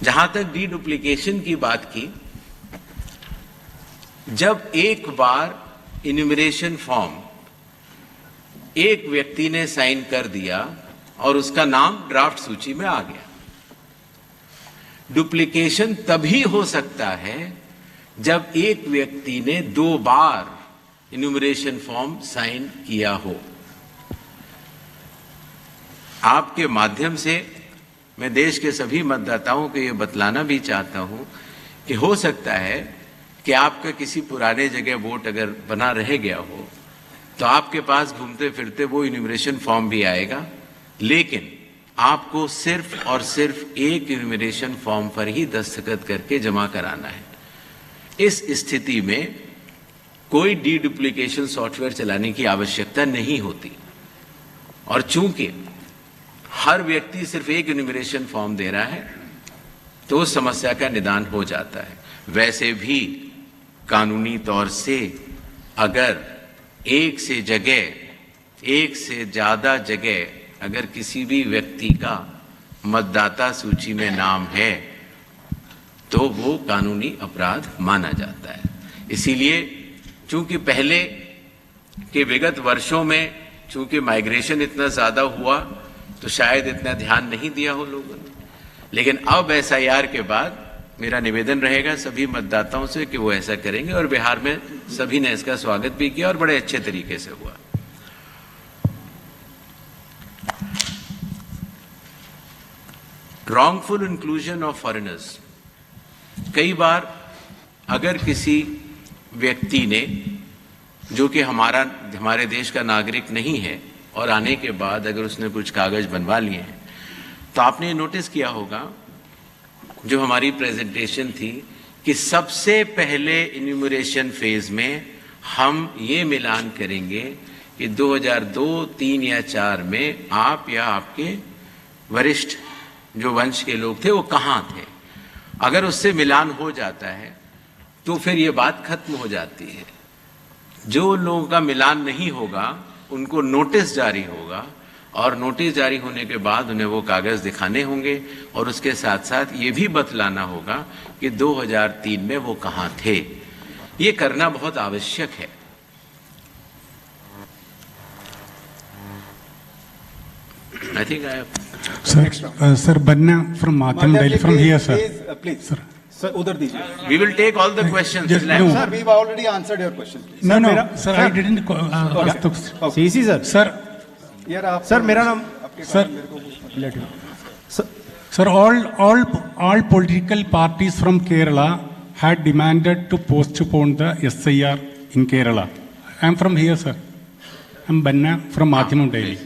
जहां तक डी डुप्लीकेशन की बात की, जब एक बार इन्यूमरेशन फॉर्म एक व्यक्ति ने साइन कर दिया और उसका नाम ड्राफ्ट सूची में आ गया, डुप्लीकेशन तभी हो सकता है जब एक व्यक्ति ने 2 बार इन्यूमरेशन फॉर्म साइन किया हो। आपके माध्यम से मैं देश के सभी मतदाताओं को यह बतलाना भी चाहता हूं कि हो सकता है कि आपका किसी पुराने जगह वोट अगर बना रह गया हो तो आपके पास घूमते फिरते वो इन्यूमरेशन फॉर्म भी आएगा, लेकिन आपको सिर्फ और सिर्फ एक इन्यूमरेशन फॉर्म पर ही दस्तखत करके जमा कराना है। इस स्थिति में कोई डी डुप्लीकेशन सॉफ्टवेयर चलाने की आवश्यकता नहीं होती और चूंकि हर व्यक्ति सिर्फ एक इन्यूमरेशन फॉर्म दे रहा है तो उस समस्या का निदान हो जाता है। वैसे भी कानूनी तौर से अगर एक से ज्यादा जगह अगर किसी भी व्यक्ति का मतदाता सूची में नाम है तो वो कानूनी अपराध माना जाता है। इसीलिए चूंकि पहले के विगत वर्षों में चूंकि माइग्रेशन इतना ज़्यादा हुआ तो शायद इतना ध्यान नहीं दिया हो लोगों ने, लेकिन अब SIR के बाद मेरा निवेदन रहेगा सभी मतदाताओं से कि वो ऐसा करेंगे, और बिहार में सभी ने इसका स्वागत भी किया और बड़े अच्छे तरीके से हुआ। रॉन्गफुल इंक्लूजन ऑफ फॉरेनर्स, कई बार अगर किसी व्यक्ति ने जो कि हमारे देश का नागरिक नहीं है और आने के बाद अगर उसने कुछ कागज बनवा लिए हैं, तो आपने नोटिस किया होगा जो हमारी प्रेजेंटेशन थी कि सबसे पहले इन्यूमरेशन फेज में हम ये मिलान करेंगे कि 2002, 3 या 4 में आप या आपके वरिष्ठ जो वंश के लोग थे वो कहाँ थे। अगर उससे मिलान हो जाता है तो फिर ये बात खत्म हो जाती है। जो लोगों का मिलान नहीं होगा उनको नोटिस जारी होगा, और नोटिस जारी होने के बाद उन्हें वो कागज दिखाने होंगे, और उसके साथ साथ ये भी बतलाना होगा कि 2003 में वो कहाँ थे। ये करना बहुत आवश्यक है। I think I have... Sir, Banna from Matham, Delhi, from here, sir. Please, sir. Sir, udhar dijiye. We will take all the questions. No. Sir, we've already answered your question. Please. No, sir, I didn't. CC, sir. Sir, मेरा नाम Sir, all political parties from Kerala had demanded to postpone the SIR in Kerala. I am from here, sir. I am Banna from Mathimam, Delhi.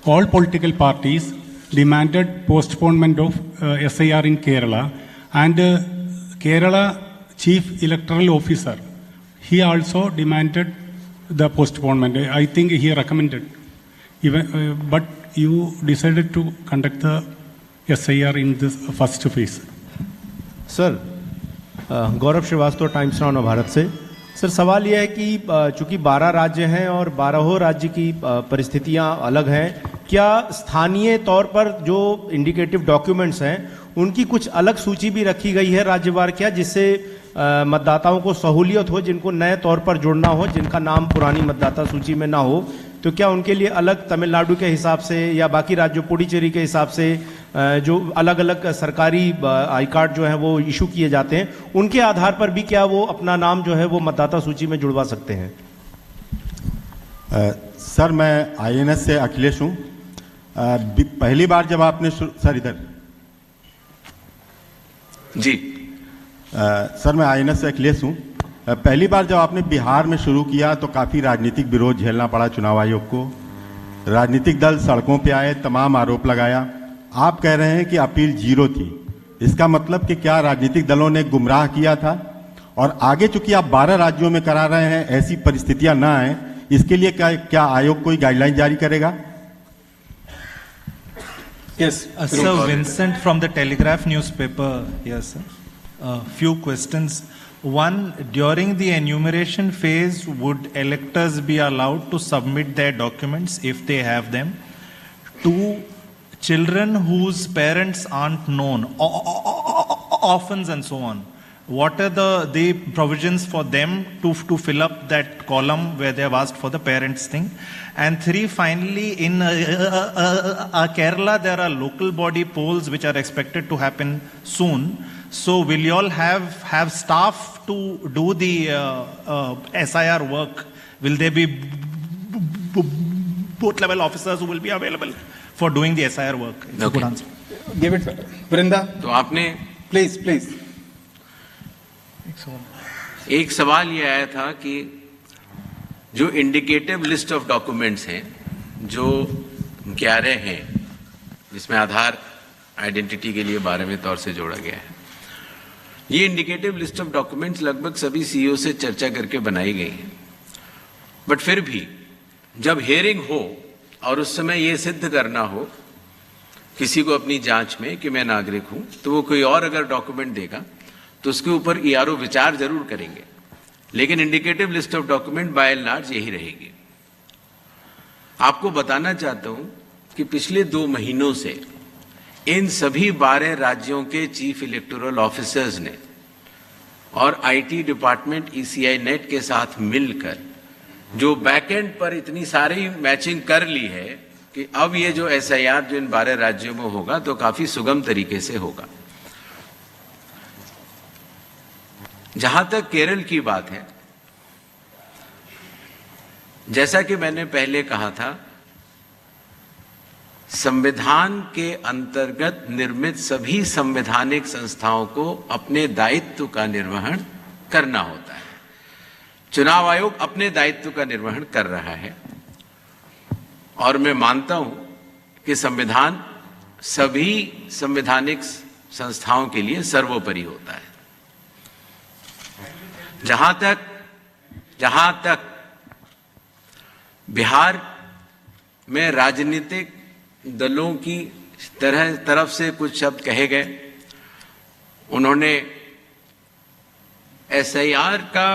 All political parties demanded postponement of SIR in Kerala, and Kerala Chief Electoral Officer, he also demanded the postponement. I think he recommended. But you decided to conduct the SIR in this first phase. Sir, Gaurav Shrivastava, Times Now Bharat से। Sir, सवाल यह है कि चूंकि 12 राज्य हैं और 12 राज्य की परिस्थितियां अलग हैं, क्या स्थानीय तौर पर जो इंडिकेटिव डॉक्यूमेंट्स हैं उनकी कुछ अलग सूची भी रखी गई है राज्यवार क्या, जिससे मतदाताओं को सहूलियत हो, जिनको नए तौर पर जुड़ना हो, जिनका नाम पुरानी मतदाता सूची में ना हो, तो क्या उनके लिए अलग तमिलनाडु के हिसाब से या बाकी राज्यों पुडुचेरी के हिसाब से जो अलग अलग सरकारी आई कार्ड जो है वो इशू किए जाते हैं, उनके आधार पर भी क्या वो अपना नाम जो है वो मतदाता सूची में जुड़वा सकते हैं? सर, मैं INS से अखिलेश हूँ। पहली बार जब आपने सर इधर जी सर, मैं INS से अखिलेश हूँ। पहली बार जब आपने बिहार में शुरू किया तो काफ़ी राजनीतिक विरोध झेलना पड़ा चुनाव आयोग को। राजनीतिक दल सड़कों पे आए, तमाम आरोप लगाया। आप कह रहे हैं कि अपील 0 थी। इसका मतलब कि क्या राजनीतिक दलों ने गुमराह किया था? और आगे चूंकि आप 12 राज्यों में करा रहे हैं, ऐसी परिस्थितियां ना आए, इसके लिए क्या आयोग कोई गाइडलाइन जारी करेगा? Yes. Sir, Vincent from the Telegraph newspaper. Yes, sir. Few questions. One, during the enumeration phase, would electors be allowed to submit their documents if they have them? Two, children whose parents aren't known, orphans and so on, what are the provisions for them to fill up that column where they have asked for the parents thing? And three, finally, in Kerala, there are local body polls which are expected to happen soon. So will you all have staff to do the SIR work? Will there be both level officers who will be available for doing the SIR work? Okay. Good answer. Give it, Vrinda. तो आपने Please. एक सवाल ये आया था कि जो indicative list of documents हैं जो 11 हैं, जिसमें आधार आइडेंटिटी के लिए 12वें तौर से जोड़ा गया है, ये इंडिकेटिव लिस्ट ऑफ डॉक्यूमेंट्स लगभग सभी सीईओ से चर्चा करके बनाई गई हैं। बट फिर भी जब हियरिंग हो और उस समय ये सिद्ध करना हो किसी को अपनी जांच में कि मैं नागरिक हूं, तो वो कोई और अगर डॉक्यूमेंट देगा तो उसके ऊपर ईआरओ विचार जरूर करेंगे, लेकिन indicative list of document bye and large यही रहेगी। आपको बताना चाहता हूं कि पिछले 2 महीनों से इन सभी 12 राज्यों के चीफ इलेक्टोरल ऑफिसर्स ने और आईटी डिपार्टमेंट ईसीआई नेट के साथ मिलकर जो बैकएंड पर इतनी सारी मैचिंग कर ली है कि अब ये जो एसआईआर जो इन 12 राज्यों में होगा तो काफी सुगम तरीके से होगा। जहां तक केरल की बात है, जैसा कि मैंने पहले कहा था, संविधान के अंतर्गत निर्मित सभी संवैधानिक संस्थाओं को अपने दायित्व का निर्वहन करना होता है। चुनाव आयोग अपने दायित्व का निर्वहन कर रहा है और मैं मानता हूं कि संविधान सभी संवैधानिक संस्थाओं के लिए सर्वोपरि होता है। जहां तक बिहार में राजनीतिक दलों की तरफ से कुछ शब्द कहे गए, उन्होंने एसआईआर का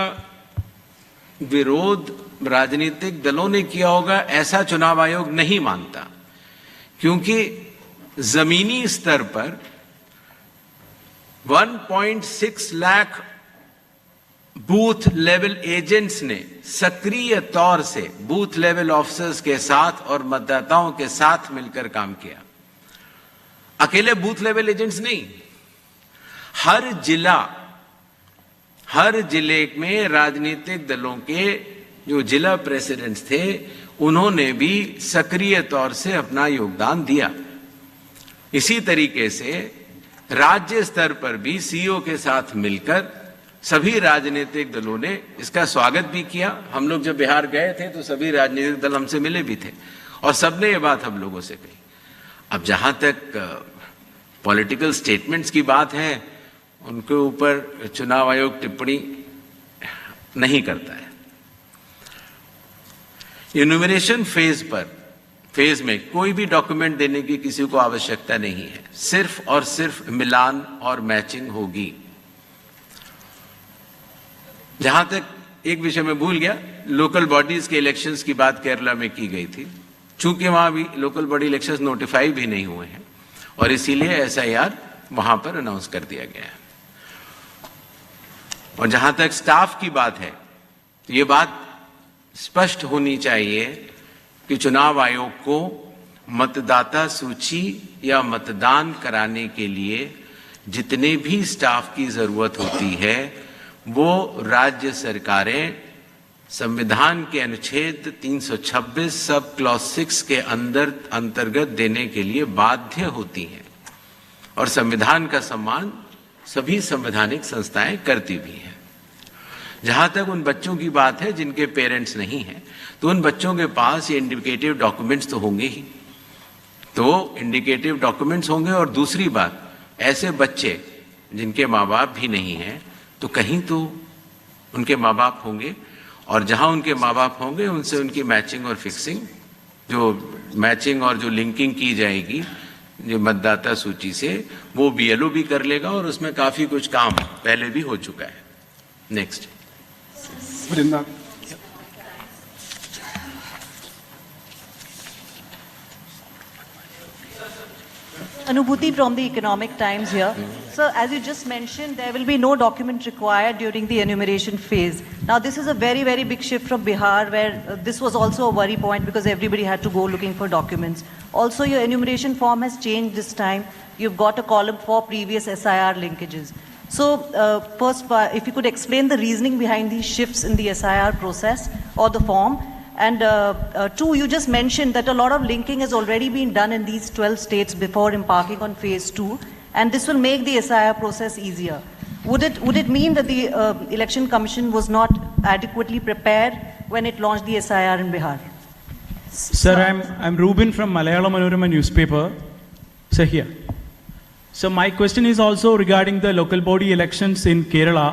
विरोध राजनीतिक दलों ने किया होगा, ऐसा चुनाव आयोग नहीं मानता, क्योंकि जमीनी स्तर पर 1.6 लाख बूथ लेवल एजेंट्स ने सक्रिय तौर से बूथ लेवल ऑफिसर्स के साथ और मतदाताओं के साथ मिलकर काम किया। अकेले बूथ लेवल एजेंट्स नहीं, हर जिले में राजनीतिक दलों के जो जिला प्रेसिडेंट्स थे, उन्होंने भी सक्रिय तौर से अपना योगदान दिया। इसी तरीके से राज्य स्तर पर भी सीईओ के साथ मिलकर सभी राजनीतिक दलों ने इसका स्वागत भी किया। हम लोग जब बिहार गए थे तो सभी राजनीतिक दल हमसे मिले भी थे और सबने ये बात हम लोगों से कही। अब जहां तक पॉलिटिकल स्टेटमेंट्स की बात है, उनके ऊपर चुनाव आयोग टिप्पणी नहीं करता है। इन्यूमरेशन फेज में कोई भी डॉक्यूमेंट देने की किसी को आवश्यकता नहीं है, सिर्फ और सिर्फ मिलान और मैचिंग होगी। जहां तक एक विषय में भूल गया, लोकल बॉडीज के इलेक्शंस की बात केरला में की गई थी, चूंकि वहां भी लोकल बॉडी इलेक्शंस नोटिफाई भी नहीं हुए हैं और इसीलिए एसआईआर वहां पर अनाउंस कर दिया गया है। और जहां तक स्टाफ की बात है, तो ये बात स्पष्ट होनी चाहिए कि चुनाव आयोग को मतदाता सूची या मतदान कराने के लिए जितने भी स्टाफ की जरूरत होती है, वो राज्य सरकारें संविधान के अनुच्छेद 326 सब क्लॉज 6 के अंतर्गत देने के लिए बाध्य होती हैं और संविधान का सम्मान सभी संवैधानिक संस्थाएं करती भी हैं। जहां तक उन बच्चों की बात है जिनके पेरेंट्स नहीं हैं, तो उन बच्चों के पास ये इंडिकेटिव डॉक्यूमेंट्स तो होंगे ही, तो इंडिकेटिव डॉक्यूमेंट्स होंगे। और दूसरी बात, ऐसे बच्चे जिनके माँ बाप भी नहीं हैं, तो कहीं तो उनके माँ बाप होंगे और जहां उनके माँ बाप होंगे उनसे उनकी मैचिंग और फिक्सिंग, जो मैचिंग और जो लिंकिंग की जाएगी जो मतदाता सूची से, वो बीएलओ भी कर लेगा और उसमें काफी कुछ काम पहले भी हो चुका है। Next Anubhuti from the Economic Times here. So, as you just mentioned, there will be no document required during the enumeration phase. Now, this is a very, very big shift from Bihar, where this was also a worry point because everybody had to go looking for documents. Also, your enumeration form has changed this time. You've got a column for previous SIR linkages. So, first, if you could explain the reasoning behind these shifts in the SIR process or the form. And two, you just mentioned that a lot of linking has already been done in these 12 states before embarking on phase 2, and this will make the SIR process easier. Would it mean that the Election Commission was not adequately prepared when it launched the SIR in Bihar? Sir, I'm Ruben from Malayalam Manorama newspaper. Sir, here. So my question is also regarding the local body elections in Kerala.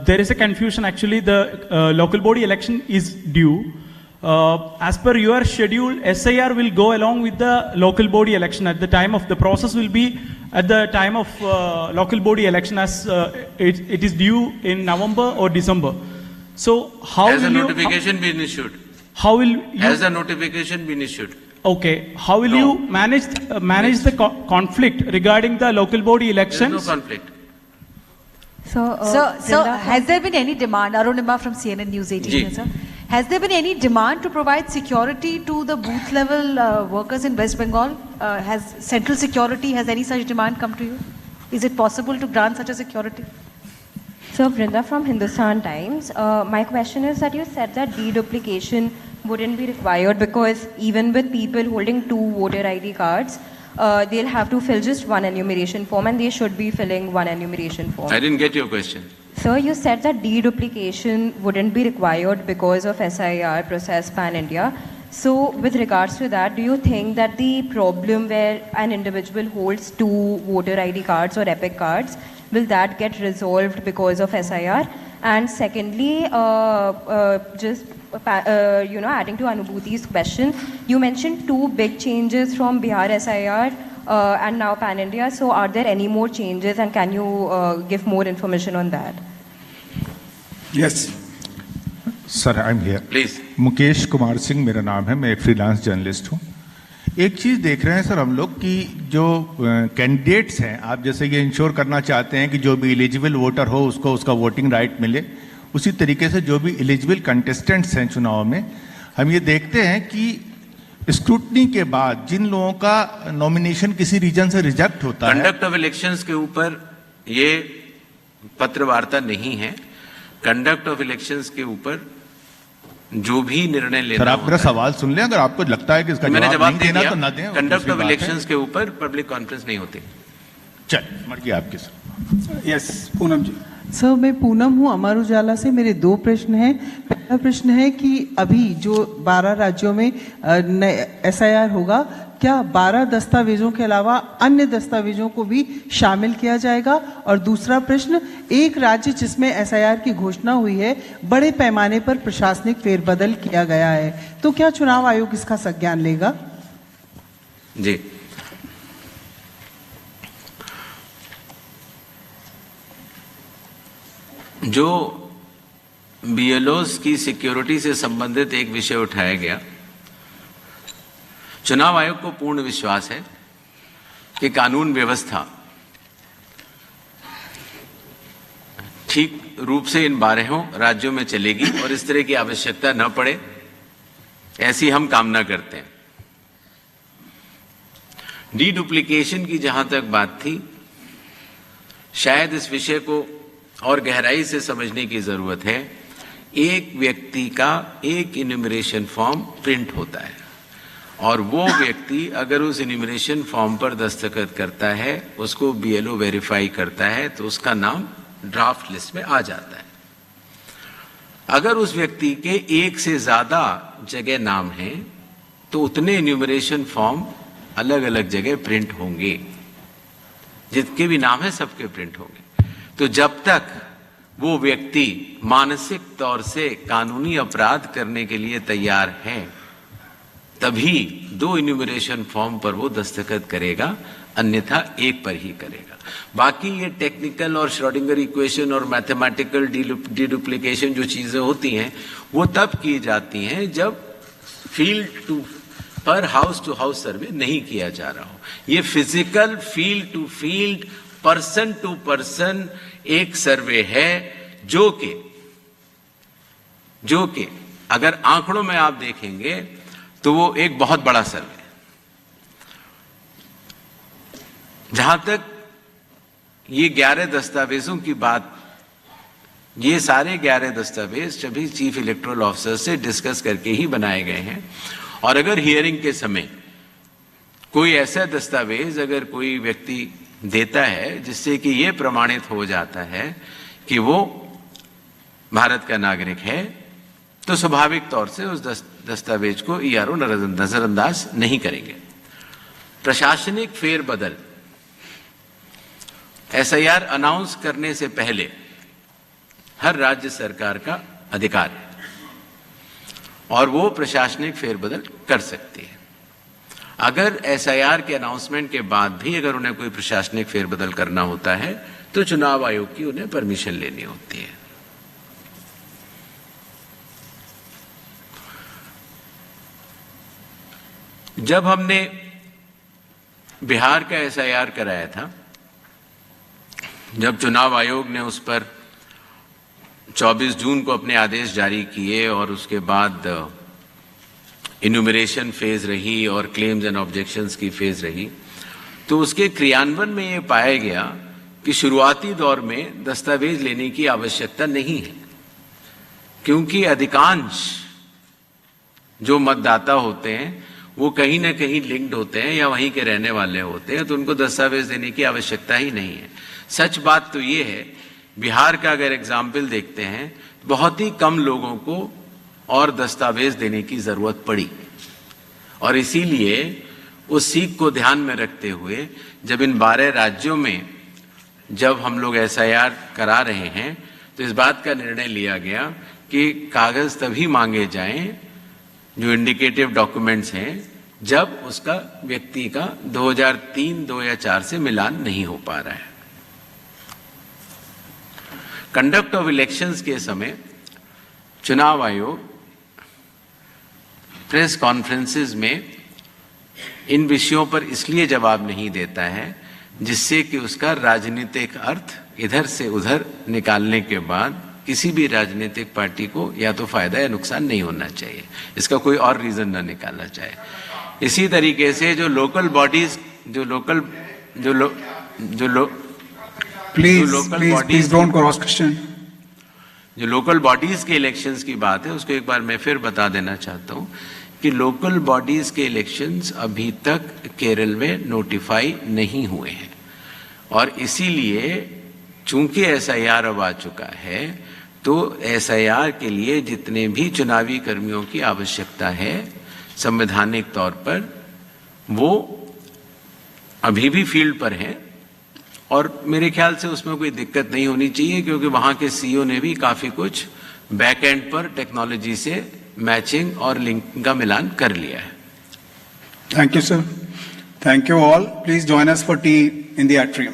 There is a confusion. Actually, the local body election is due. As per your schedule, SIR will go along with the local body election at the time of the process will be at the time of local body election, as it is due in November or December. So how has will the notification been issued? How will you, has the notification been issued? Okay, how will you manage the conflict regarding the local body elections? There is no conflict. So, has there been any demand, Arunima from CNN News 18, sir? Has there been any demand to provide security to the booth level workers in West Bengal? Has central security, has any such demand come to you? Is it possible to grant such a security? So, Vrinda from Hindustan Times, my question is that you said that deduplication wouldn't be required because even with people holding 2 voter ID cards, they'll have to fill just one enumeration form and they should be filling one enumeration form. I didn't get your question. Sir, you said that deduplication wouldn't be required because of SIR process pan-India. So, with regards to that, do you think that the problem where an individual holds 2 voter ID cards or EPIC cards, will that get resolved because of SIR? And secondly, adding to Anubhuti's question, you mentioned 2 big changes from Bihar SIR and now pan-India. So, are there any more changes and can you give more information on that? Yes. Sir I am here please. Mukesh Kumar Singh मेरा नाम है, मैं एक freelance journalist हूँ। एक चीज़ देख रहे हैं सर हम लोग कि जो कैंडिडेट्स हैं, आप जैसे ये इंश्योर करना चाहते हैं कि जो भी एलिजिबल वोटर हो उसको उसका वोटिंग राइट मिले, उसी तरीके से जो भी एलिजिबल कंटेस्टेंट्स हैं चुनाव में, हम ये देखते हैं कि स्क्रूटनी के बाद जिन लोगों का नॉमिनेशन किसी रीजन से रिजेक्ट होता है। कंडक्ट ऑफ इलेक्शंस के ऊपर ये पत्र वार्ता नहीं है। कंडक्ट ऑफ इलेक्शंस के ऊपर जो भी निर्णय लेना सर, आप मेरा सवाल सुन लें, अगर आपको लगता है कि इसका जवाब नहीं देना तो ना दें। कंडक्ट ऑफ इलेक्शंस के ऊपर पब्लिक कॉन्फ्रेंस नहीं होती। चल मर्जी आपकी सर। यस, पूनम जी। सर, मैं पूनम हूँ अमर उजाला से। मेरे 2 प्रश्न हैं। पहला प्रश्न है कि अभी जो 12 राज्यों में SIR होगा, क्या 12 दस्तावेजों के अलावा अन्य दस्तावेजों को भी शामिल किया जाएगा? और दूसरा प्रश्न, एक राज्य जिसमें SIR की घोषणा हुई है, बड़े पैमाने पर प्रशासनिक फेरबदल किया गया है, तो क्या चुनाव आयोग इसका संज्ञान लेगा? जी, जो BLOs की सिक्योरिटी से संबंधित एक विषय उठाया गया, चुनाव आयोग को पूर्ण विश्वास है कि कानून व्यवस्था ठीक रूप से इन 12 राज्यों में चलेगी और इस तरह की आवश्यकता न पड़े, ऐसी हम कामना करते हैं। डीडुप्लीकेशन की जहां तक बात थी, शायद इस विषय को और गहराई से समझने की जरूरत है। एक व्यक्ति का एक इन्यूमरेशन फॉर्म प्रिंट होता है और वो व्यक्ति अगर उस इन्यूमरेशन फॉर्म पर दस्तखत करता है, उसको BLO वेरीफाई करता है, तो उसका नाम ड्राफ्ट लिस्ट में आ जाता है। अगर उस व्यक्ति के एक से ज्यादा जगह नाम है तो उतने इन्यूमरेशन फॉर्म अलग अलग जगह प्रिंट होंगे, जितने भी नाम है सबके प्रिंट होंगे। तो जब तक वो व्यक्ति मानसिक तौर से कानूनी अपराध करने के लिए तैयार है, तभी 2 इन्यूमरेशन फॉर्म पर वो दस्तखत करेगा, अन्यथा एक पर ही करेगा। बाकी ये टेक्निकल और श्रोडिंगर इक्वेशन और मैथमेटिकल डीडुप्लीकेशन जो चीजें होती हैं, वो तब की जाती हैं जब फील्ड टू पर हाउस टू हाउस सर्वे नहीं किया जा रहा हो। ये physical field to field, person to person एक सर्वे है जो कि अगर आंकड़ों में आप देखेंगे तो वो एक बहुत बड़ा सर्वे है। जहां तक ये 11 दस्तावेजों की बात, ये सारे 11 दस्तावेज सभी चीफ इलेक्टोरल ऑफिसर से डिस्कस करके ही बनाए गए हैं। और अगर हियरिंग के समय कोई ऐसा दस्तावेज अगर कोई व्यक्ति देता है जिससे कि ये प्रमाणित हो जाता है कि वो भारत का नागरिक है, तो स्वाभाविक तौर से उस दस्तावेज को ERO नजरअंदाज नहीं करेंगे। प्रशासनिक फेरबदल SIR अनाउंस करने से पहले हर राज्य सरकार का अधिकार है और वो प्रशासनिक फेरबदल कर सकती है। अगर SIR के अनाउंसमेंट के बाद भी अगर उन्हें कोई प्रशासनिक फेरबदल करना होता है तो चुनाव आयोग की उन्हें परमिशन लेनी होती है। जब हमने बिहार का एसआईआर कराया था, जब चुनाव आयोग ने उस पर 24 जून को अपने आदेश जारी किए और उसके बाद इन्यूमरेशन फेज रही और क्लेम्स एंड ऑब्जेक्शंस की फेज रही, तो उसके क्रियान्वयन में ये पाया गया कि शुरुआती दौर में दस्तावेज लेने की आवश्यकता नहीं है, क्योंकि अधिकांश जो मतदाता होते हैं वो कहीं ना कहीं लिंक्ड होते हैं या वहीं के रहने वाले होते हैं, तो उनको दस्तावेज देने की आवश्यकता ही नहीं है। सच बात तो ये है, बिहार का अगर एग्जाम्पल देखते हैं, बहुत ही कम लोगों को और दस्तावेज देने की जरूरत पड़ी, और इसीलिए उस सीख को ध्यान में रखते हुए जब इन 12 राज्यों में जब हम लोग एसआईआर करा रहे हैं, तो इस बात का निर्णय लिया गया कि कागज तभी मांगे जाएं जो इंडिकेटिव डॉक्यूमेंट्स हैं जब उसका व्यक्ति का 2003-2004 से मिलान नहीं हो पा रहा है। कंडक्ट ऑफ इलेक्शंस के समय चुनाव आयोग प्रेस कॉन्फ्रेंसेस में इन विषयों पर इसलिए जवाब नहीं देता है जिससे कि उसका राजनीतिक अर्थ इधर से उधर निकालने के बाद किसी भी राजनीतिक पार्टी को या तो फायदा या नुकसान नहीं होना चाहिए, इसका कोई और रीजन ना निकालना चाहिए। इसी तरीके से जो local bodies please don't cross question. जो लोकल बॉडीज के इलेक्शंस की बात है, उसको एक बार मैं फिर बता देना चाहता हूं कि लोकल बॉडीज के इलेक्शंस अभी तक केरल में नोटिफाई नहीं हुए हैं, और इसीलिए चूंकि एसआईआर अब आ चुका है, तो एसआईआर के लिए जितने भी चुनावी कर्मियों की आवश्यकता है संवैधानिक तौर पर, वो अभी भी फील्ड पर हैं, और मेरे ख्याल से उसमें कोई दिक्कत नहीं होनी चाहिए, क्योंकि वहाँ के सीईओ ने भी काफ़ी कुछ बैक एंड पर टेक्नोलॉजी से मैचिंग और लिंक का मिलान कर लिया है। Thank you sir. Thank you all. Please join us for T in the atrium.